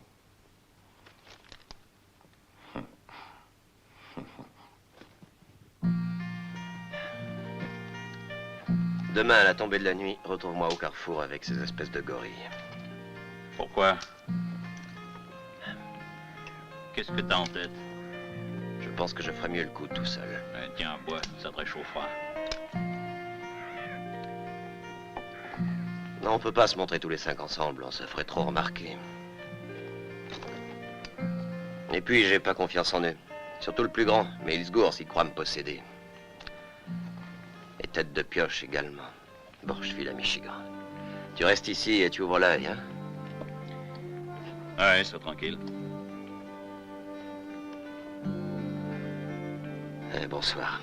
Demain, à la tombée de la nuit, retrouve-moi au carrefour avec ces espèces de gorilles. Pourquoi? Qu'est-ce que t'as en tête? Je pense que je ferais mieux le coup tout seul. Tiens, bois, ça te réchauffera. Non, on peut pas se montrer tous les 5 ensemble, on se ferait trop remarquer. Et puis, j'ai pas confiance en eux. Surtout le plus grand, mais il se gourre s'il croit me posséder. Et tête de pioche également. Bon, je file à Michigan. Tu restes ici et tu ouvres l'œil, hein? Ouais, sois tranquille. Bonsoir.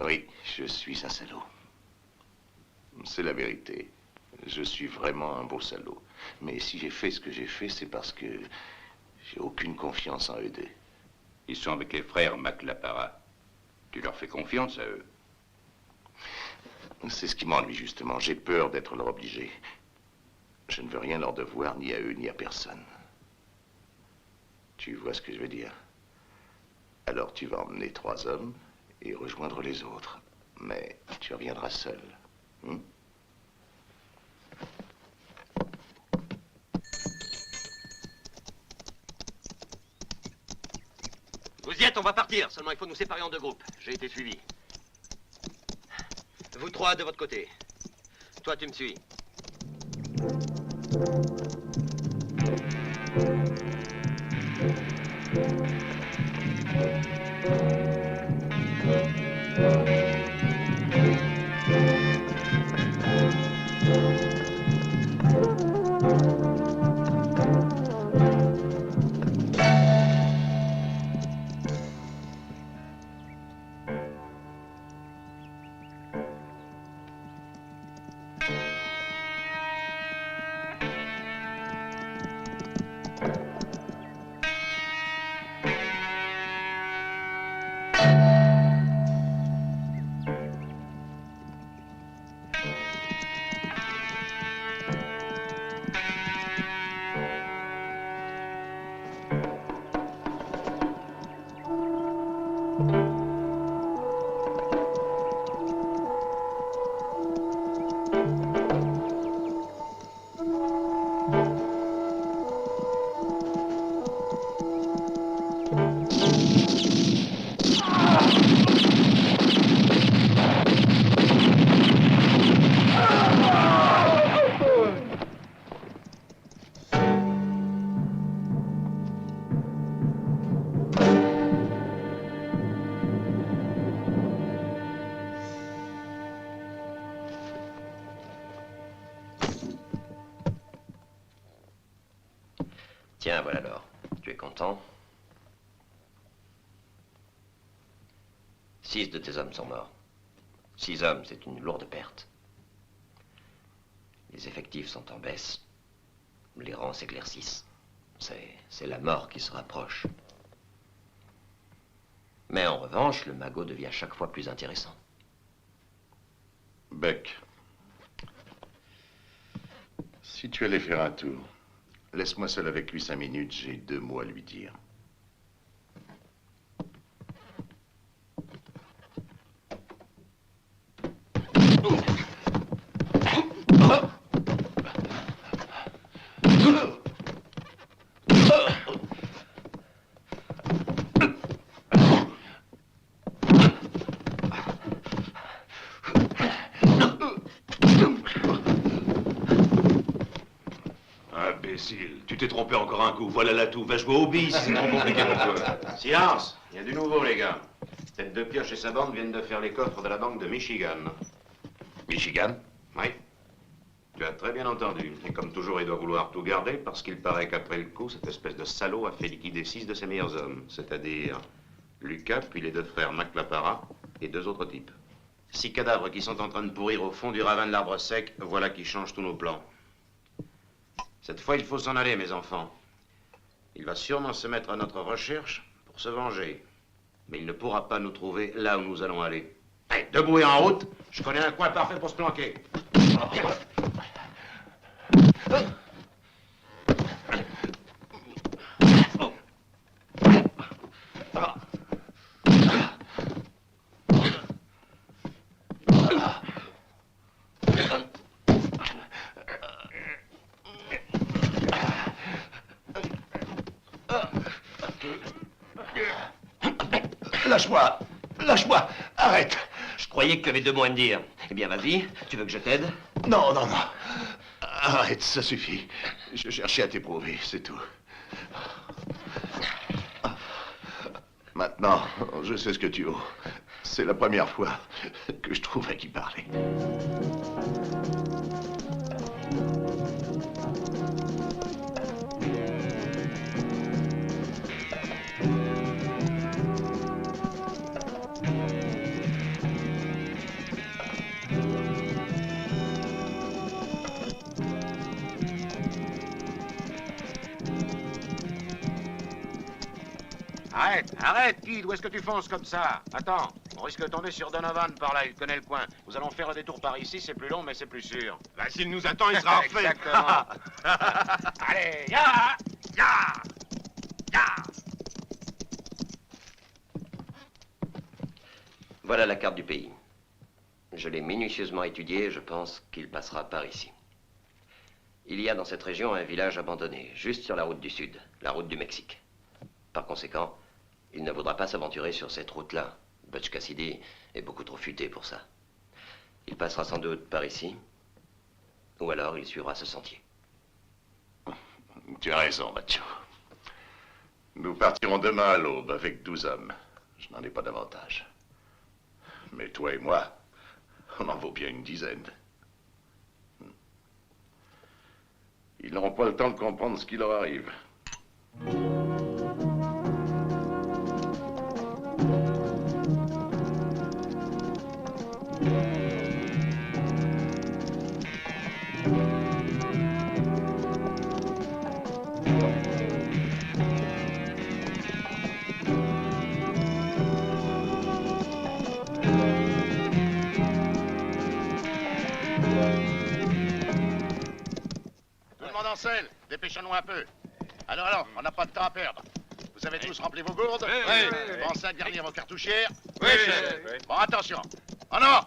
Oui, je suis un salaud. C'est la vérité. Je suis vraiment un beau salaud. Mais si j'ai fait ce que j'ai fait, c'est parce que j'ai aucune confiance en eux deux. Ils sont avec les frères MacLapara. Tu leur fais confiance à eux? C'est ce qui m'ennuie, justement. J'ai peur d'être leur obligé. Je ne veux rien leur devoir, ni à eux, ni à personne. Tu vois ce que je veux dire? Alors tu vas emmener 3 hommes et rejoindre les autres. Mais tu reviendras seul. Vous y êtes, on va partir. Seulement, il faut nous séparer en 2 groupes. J'ai été suivi. Vous 3 de votre côté. Toi, tu me suis. Tiens, voilà alors. Tu es content? 6 de tes hommes sont morts. 6 hommes, c'est une lourde perte. Les effectifs sont en baisse. Les rangs s'éclaircissent. C'est la mort qui se rapproche. Mais en revanche, le magot devient chaque fois plus intéressant. Beck, si tu allais faire un tour, laisse-moi seul avec lui 5 minutes, j'ai 2 mots à lui dire. Tu t'es trompé encore un coup. Voilà l'atout. Va jouer au bis si c'est trop compliqué pour toi. Silence. Il y a du nouveau, les gars. Tête de Pioche et sa bande viennent de faire les coffres de la banque de Michigan. Michigan? Oui. Tu as très bien entendu. Et comme toujours, il doit vouloir tout garder parce qu'il paraît qu'après le coup, cette espèce de salaud a fait liquider 6 de ses meilleurs hommes. C'est-à-dire Lucas, puis les 2 frères Maclapara et 2 autres types. 6 cadavres qui sont en train de pourrir au fond du ravin de l'arbre sec. Voilà qui change tous nos plans. Cette fois, il faut s'en aller, mes enfants. Il va sûrement se mettre à notre recherche pour se venger. Mais il ne pourra pas nous trouver là où nous allons aller. Hey, debout et en route, je connais un coin parfait pour se planquer. Lâche-moi! Lâche-moi! Arrête! Je croyais que tu avais 2 mots à me dire. Eh bien, vas-y. Tu veux que je t'aide? Non, non, non. Arrête, ça suffit. Je cherchais à t'éprouver, c'est tout. Maintenant, je sais ce que tu vaux. C'est la première fois que je trouve à qui parler. Arrête, arrête, Kid, où est-ce que tu fonces comme ça? Attends, on risque de tomber sur Donovan par là, il connaît le coin. Nous allons faire un détour par ici, c'est plus long, mais c'est plus sûr. Bah, s'il nous attend, il sera refait. Exactement. Allez, ya, ya, ya. Voilà la carte du pays. Je l'ai minutieusement étudiée et je pense qu'il passera par ici. Il y a dans cette région un village abandonné, juste sur la route du sud, la route du Mexique. Par conséquent, il ne voudra pas s'aventurer sur cette route-là. Butch Cassidy est beaucoup trop futé pour ça. Il passera sans doute par ici, ou alors il suivra ce sentier. Tu as raison, macho. Nous partirons demain à l'aube avec 12 hommes. Je n'en ai pas davantage. Mais toi et moi, on en vaut bien une dizaine. Ils n'auront pas le temps de comprendre ce qui leur arrive. Dépêchons-nous un peu. Alors, on n'a pas de temps à perdre. Vous avez tous rempli vos gourdes? Oui. Pensez à garnir vos cartouchières? Oui, chef. Bon, attention. En avant!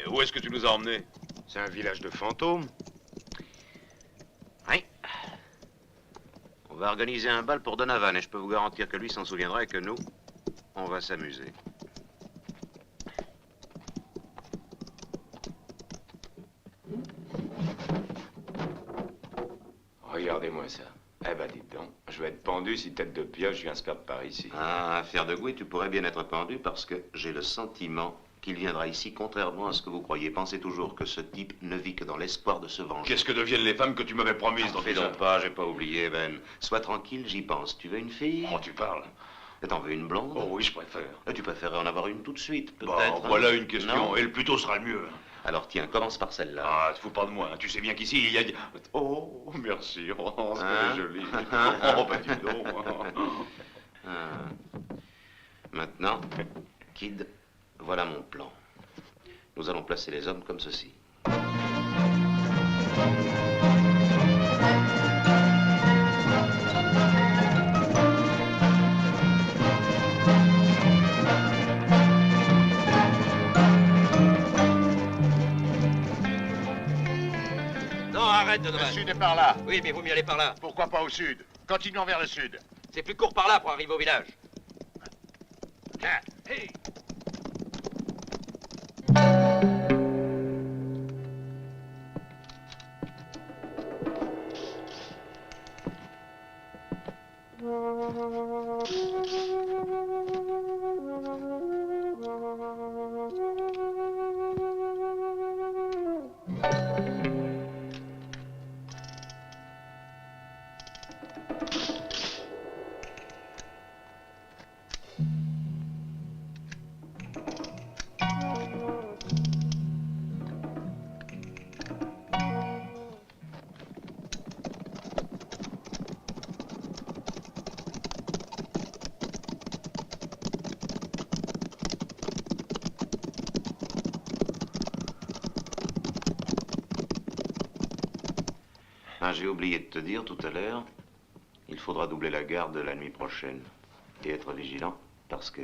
Où est-ce que tu nous as emmenés? C'est un village de fantômes. Oui. On va organiser un bal pour Donovan et je peux vous garantir que lui s'en souviendra et que nous, on va s'amuser. Regardez-moi ça. Eh ben, dites donc, je vais être pendu si tête de pioche vient se perdre par ici. Ah, affaire de goût, et tu pourrais bien être pendu parce que j'ai le sentiment qu'il viendra ici, contrairement à ce que vous croyez. Pensez toujours que ce type ne vit que dans l'espoir de se venger. Qu'est-ce que deviennent les femmes que tu m'avais promises dans fais donc pas, j'ai pas oublié, Ben. Sois tranquille, j'y pense. Tu veux une fille? Oh, tu parles. T'en veux une blonde? Oh oui, je préfère. Tu préférerais en avoir une tout de suite, peut-être? Bon, voilà une question, non? Et le plus tôt sera le mieux. Alors tiens, commence par celle-là. Ah, te fous pas de moi, hein. Tu sais bien qu'ici, il y a... Oh, merci, oh, c'est joli. Oh, bah dis donc. Maintenant, Kid, voilà mon plan. Nous allons placer les hommes comme ceci. Non, arrête, Donovan. Le sud est par là. Oui, mais vaut mieux aller par là. Pourquoi pas au sud? Continuons vers le sud. C'est plus court par là pour arriver au village. Tiens. Hey. J'ai oublié de te dire tout à l'heure, il faudra doubler la garde la nuit prochaine et être vigilant, parce que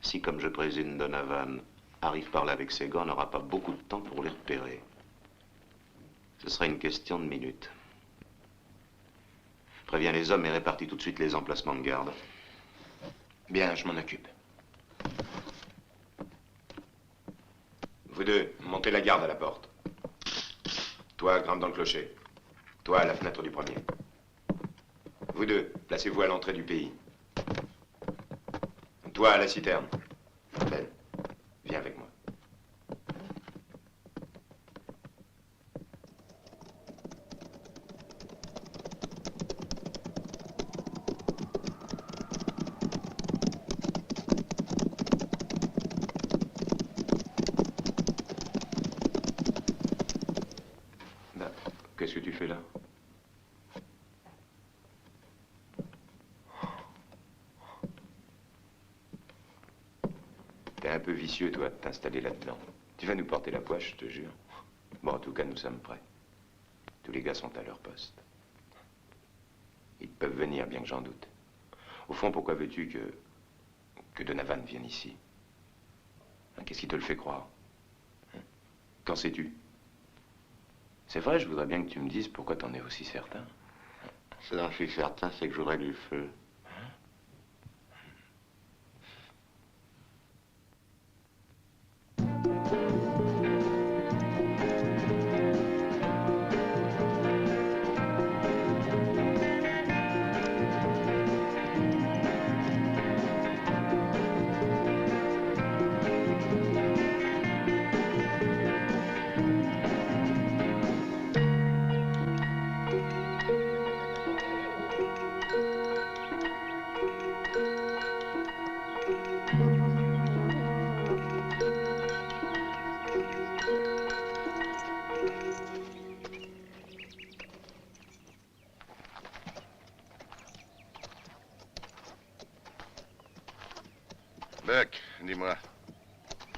si, comme je présume, Donovan arrive par là avec ses gants, on n'aura pas beaucoup de temps pour les repérer. Ce sera une question de minutes. Préviens les hommes et répartis tout de suite les emplacements de garde. Bien, je m'en occupe. Vous deux, montez la garde à la porte. Toi, grimpe dans le clocher. Toi, à la fenêtre du premier. Vous deux, placez-vous à l'entrée du pays. Toi, à la citerne. Ben, viens avec moi. Ben, qu'est-ce que tu fais là? T'es un peu vicieux, toi, de t'installer là-dedans. Tu vas nous porter la poisse, je te jure. Bon, en tout cas, nous sommes prêts. Tous les gars sont à leur poste. Ils peuvent venir, bien que j'en doute. Au fond, pourquoi veux-tu que Donovan vienne ici? Hein, qu'est-ce qui te le fait croire? Hein? Qu'en sais-tu? C'est vrai, je voudrais bien que tu me dises pourquoi t'en es aussi certain. Ce dont je suis certain, c'est que j'aurai du feu. Buck, dis-moi,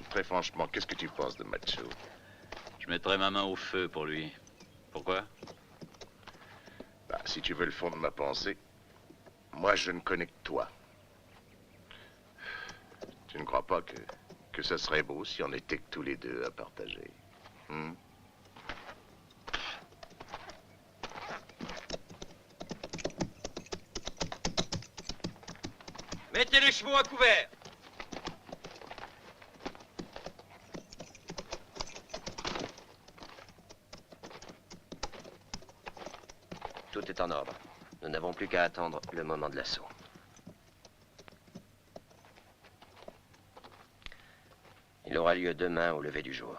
très franchement, qu'est-ce que tu penses de Macho? Je mettrai ma main au feu pour lui. Pourquoi? Bah, si tu veux le fond de ma pensée, moi je ne connais que toi. Tu ne crois pas que ça serait beau si on était que tous les deux à partager? Mettez les chevaux à couvert. Tout est en ordre. Nous n'avons plus qu'à attendre le moment de l'assaut. Il aura lieu demain au lever du jour.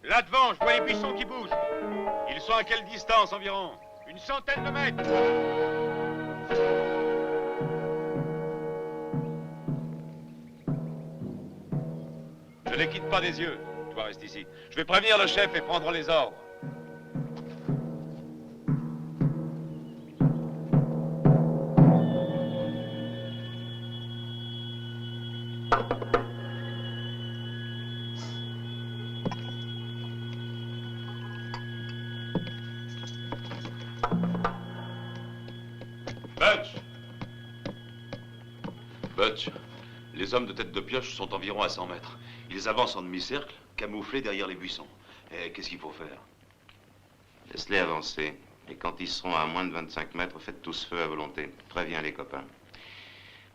Là devant, je vois les buissons qui bougent. Ils sont à quelle distance environ? Une centaine de mètres. Ne les quitte pas des yeux. Toi, reste ici. Je vais prévenir le chef et prendre les ordres. Butch, les hommes de tête de pioche sont environ à 100 mètres. Ils avancent en demi-cercle, camouflés derrière les buissons. Et qu'est-ce qu'il faut faire? Laisse-les avancer. Et quand ils seront à moins de 25 mètres, faites tous feu à volonté. Préviens les copains.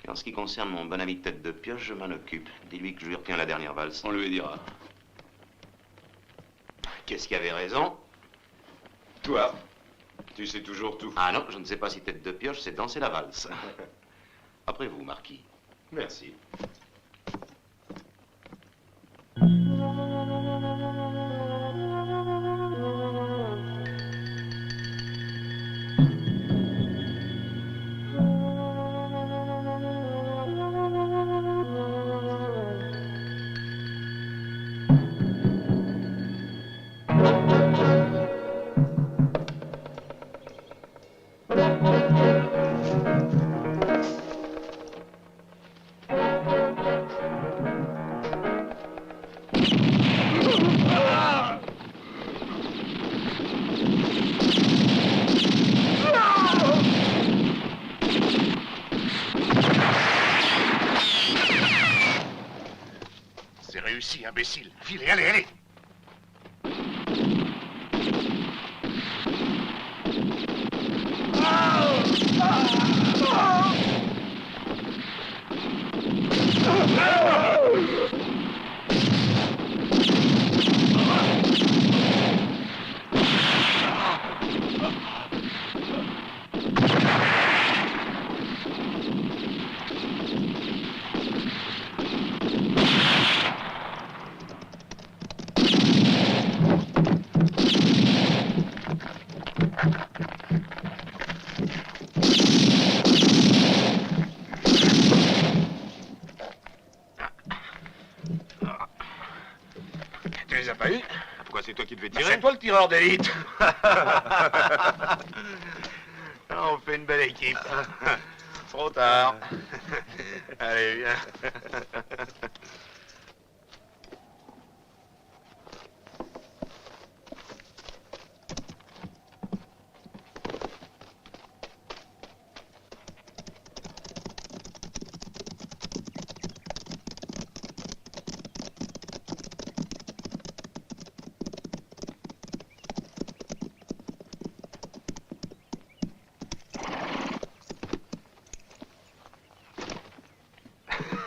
Et en ce qui concerne mon bon ami Tête de Pioche, je m'en occupe. Dis-lui que je lui retiens la dernière valse. On lui dira. Qu'est-ce qui avait raison? Toi, tu sais toujours tout. Ah non, je ne sais pas si Tête de Pioche sait danser la valse. Après vous, Marquis. Merci. C'est réussi, imbécile. Filez, allez, allez. Tu les as pas eu? Pourquoi c'est toi qui devais Bah, tirer? c'est toi le tireur d'élite. On fait une belle équipe. Trop tard. Allez, viens.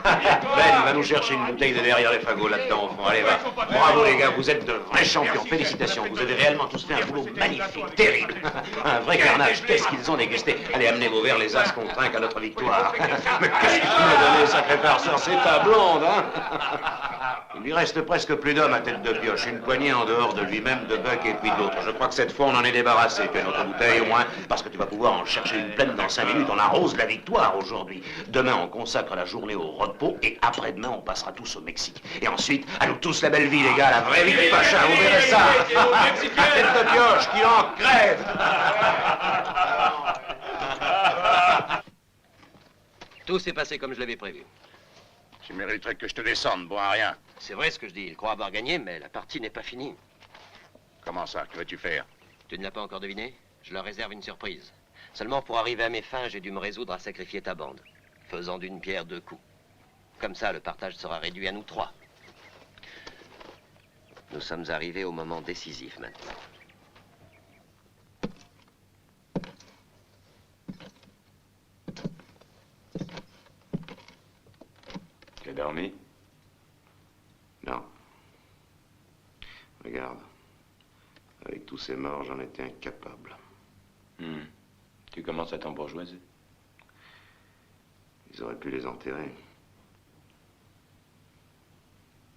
Ben, il va nous chercher une bouteille de derrière les fagots là-dedans au fond. Allez, va. Bravo les gars, vous êtes de vrais champions. Félicitations, vous avez réellement tous fait un boulot magnifique, terrible. Un vrai carnage. Qu'est-ce qu'ils ont dégusté? Allez, amenez vos verres, les as qu'on trinque à notre victoire. Mais qu'est-ce que tu m'as donné, sacré farceur? C'est ta blonde, hein? Il lui reste presque plus d'hommes à Tête de Pioche. Une poignée en dehors de lui-même, de Buck et puis de l'autre. Je crois que cette fois, on en est débarrassé. Tu as notre bouteille au moins, parce que tu vas pouvoir en chercher une pleine dans 5 minutes. On arrose la victoire aujourd'hui. Demain, on consacre la journée au repos et après-demain, on passera tous au Mexique. Et ensuite, à nous tous la belle vie, les gars, la vraie vie de Pacha, vous verrez ça. Tête de Pioche qui en crève. Tout s'est passé comme je l'avais prévu. Tu mériterais que je te descende, bon à rien. C'est vrai ce que je dis, il croit avoir gagné, mais la partie n'est pas finie. Comment ça? Que vas-tu faire? Tu ne l'as pas encore deviné? Je leur réserve une surprise. Seulement pour arriver à mes fins, j'ai dû me résoudre à sacrifier ta bande, faisant d'une pierre deux coups. Comme ça, le partage sera réduit à nous 3. Nous sommes arrivés au moment décisif maintenant. Tu as dormi? Non. Regarde. Avec tous ces morts, j'en étais incapable. Tu commences à t'embourgeoiser. Ils auraient pu les enterrer.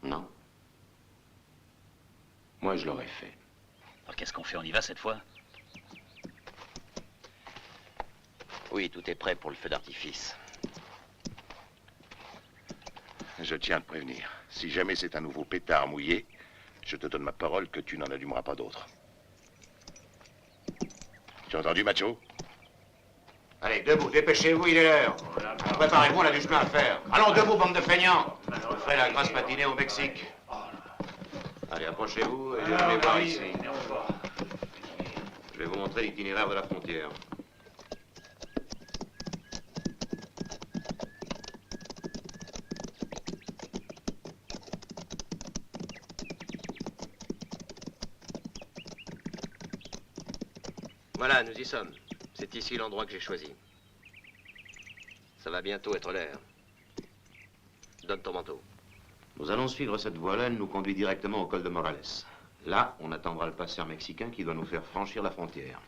Non. Moi, je l'aurais fait. Alors qu'est-ce qu'on fait? On y va cette fois? Oui, tout est prêt pour le feu d'artifice. Je tiens à te prévenir. Si jamais c'est un nouveau pétard mouillé, je te donne ma parole que tu n'en allumeras pas d'autres. Tu as entendu, macho? Allez, debout, dépêchez-vous, il est l'heure. Préparez-vous, on a du chemin à faire. Allons, debout, bande de feignants. Vous ferez la grasse matinée au Mexique. Allez, approchez-vous et venez voir ici. Je vais vous montrer l'itinéraire de la frontière. Voilà, nous y sommes. C'est ici l'endroit que j'ai choisi. Ça va bientôt être l'heure. Donne ton manteau. Nous allons suivre cette voie-là, elle nous conduit directement au col de Morales. Là, on attendra le passeur mexicain qui doit nous faire franchir la frontière.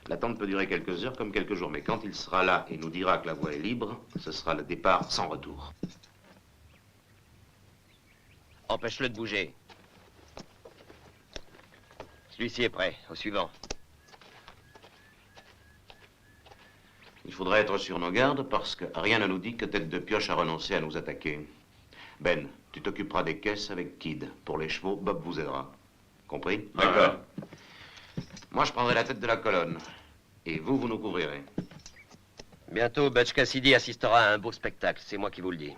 L'attente peut durer quelques heures comme quelques jours, mais quand il sera là et nous dira que la voie est libre, ce sera le départ sans retour. Empêche-le de bouger. Celui-ci est prêt. Au suivant. Il faudra être sur nos gardes parce que rien ne nous dit que Tête de Pioche a renoncé à nous attaquer. Ben, tu t'occuperas des caisses avec Kid. Pour les chevaux, Bob vous aidera. Compris? D'accord. Moi, je prendrai la tête de la colonne. Et vous, vous nous couvrirez. Bientôt, Butch Cassidy assistera à un beau spectacle. C'est moi qui vous le dis.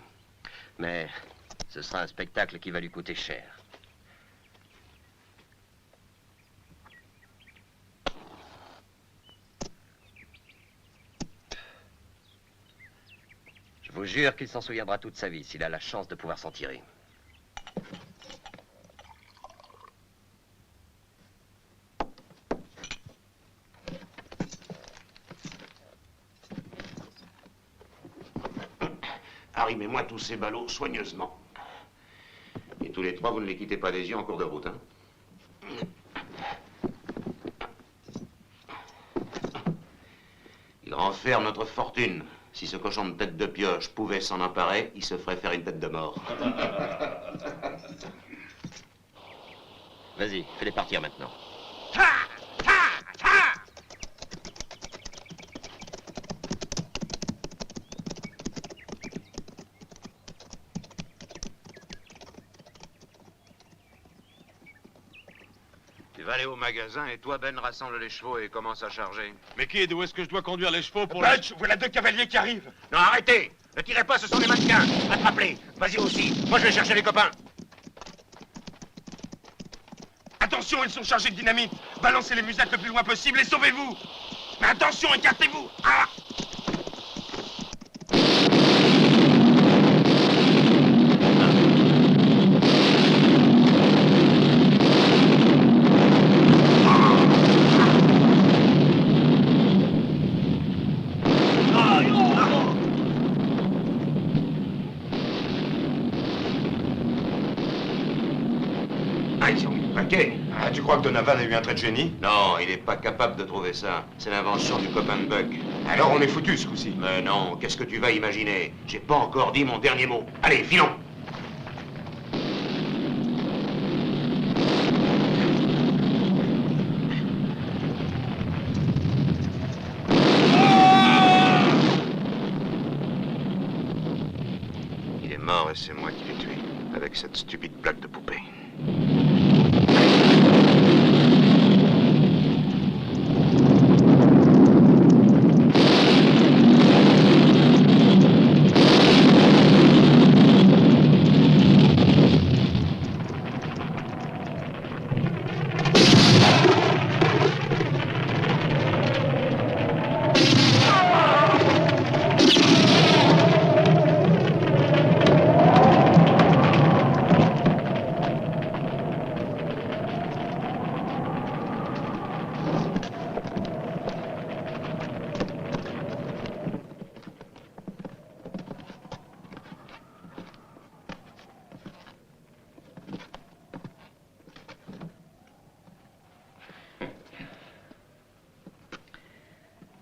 Mais ce sera un spectacle qui va lui coûter cher. Je vous jure qu'il s'en souviendra toute sa vie s'il a la chance de pouvoir s'en tirer. Arrimez-moi tous ces ballots soigneusement. Et tous les trois, vous ne les quittez pas des yeux en cours de route, hein? Il renferme notre fortune. Si ce cochon de Tête de Pioche pouvait s'en emparer, il se ferait faire une tête de mort. Vas-y, fais-les partir maintenant. Tu vas aller au magasin et toi, Ben, rassemble les chevaux et commence à charger. Mais Kid, où est-ce que je dois conduire les chevaux pour... Butch, voilà 2 cavaliers qui arrivent. Non, arrêtez! Ne tirez pas, ce sont des mannequins! Attrape-les! Vas-y aussi! Moi, je vais chercher les copains! Attention, ils sont chargés de dynamite. Balancez les musettes le plus loin possible et sauvez-vous. Mais attention, écartez-vous. Ah! Ah, ils sont paquets! Ah, tu crois que Donovan a eu un trait de génie? Non, il n'est pas capable de trouver ça. C'est l'invention du copain de Buck. Alors on est foutu ce coup-ci. Mais non, qu'est-ce que tu vas imaginer? J'ai pas encore dit mon dernier mot. Allez, filons! Il est mort et c'est moi qui l'ai tué. Avec cette stupide blague de poupée.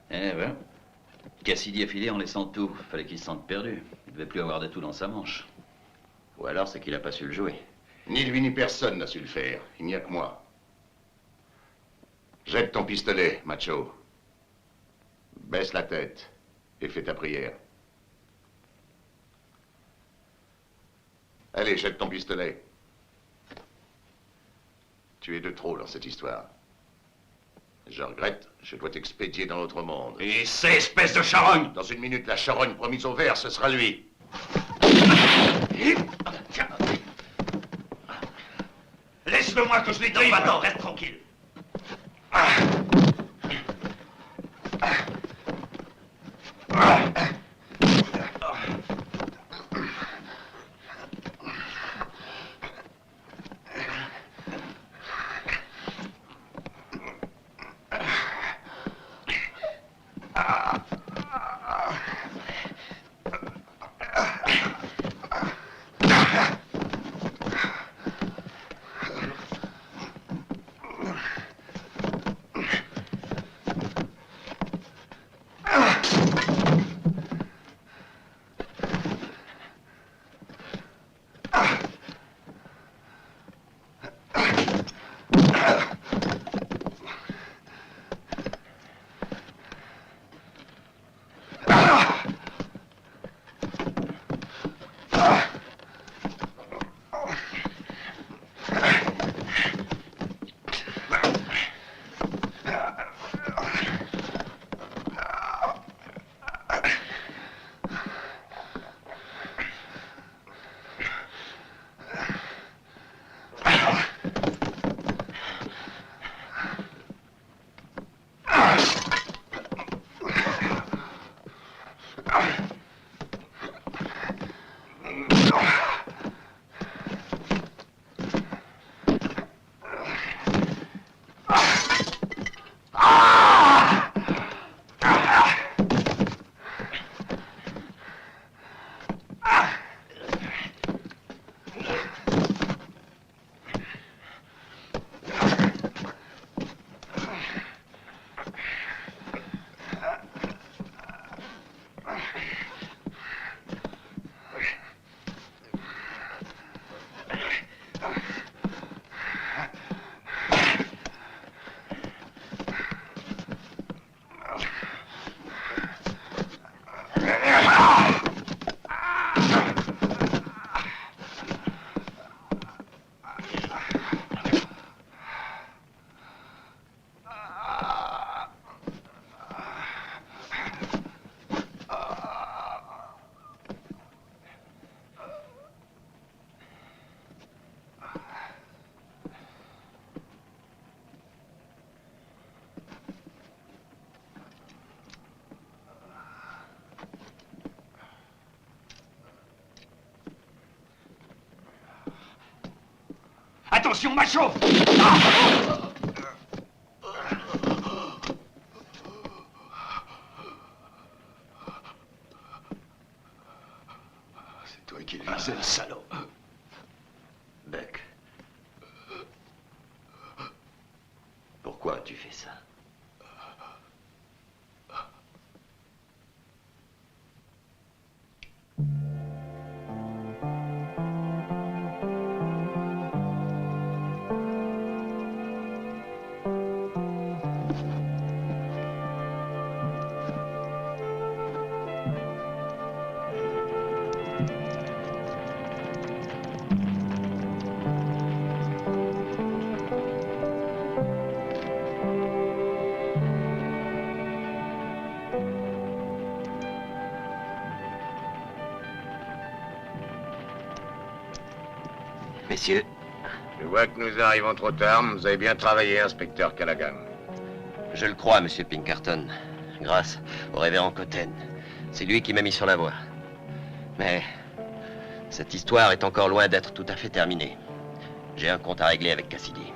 Eh ben, Cassidy a filé en laissant tout. Fallait qu'il se sente perdu. Il devait plus avoir de tout dans sa manche. Ou alors c'est qu'il n'a pas su le jouer. Ni lui ni personne n'a su le faire. Il n'y a que moi. Jette ton pistolet, macho. Baisse la tête et fais ta prière. Allez, jette ton pistolet. Tu es de trop dans cette histoire. Je regrette, je dois t'expédier dans l'autre monde. Et c'est espèce de charogne! Dans une minute, la charogne promise au vert, ce sera lui. Laisse-le-moi que je les drive! Attends, reste tranquille. Attention, macho! C'est toi qui le visais, le salaud. Buck. Pourquoi as-tu fait ça? Messieurs. Je vois que nous arrivons trop tard. Vous avez bien travaillé, inspecteur Callaghan. Je le crois, monsieur Pinkerton. Grâce au révérend Cotten. C'est lui qui m'a mis sur la voie. Mais cette histoire est encore loin d'être tout à fait terminée. J'ai un compte à régler avec Cassidy.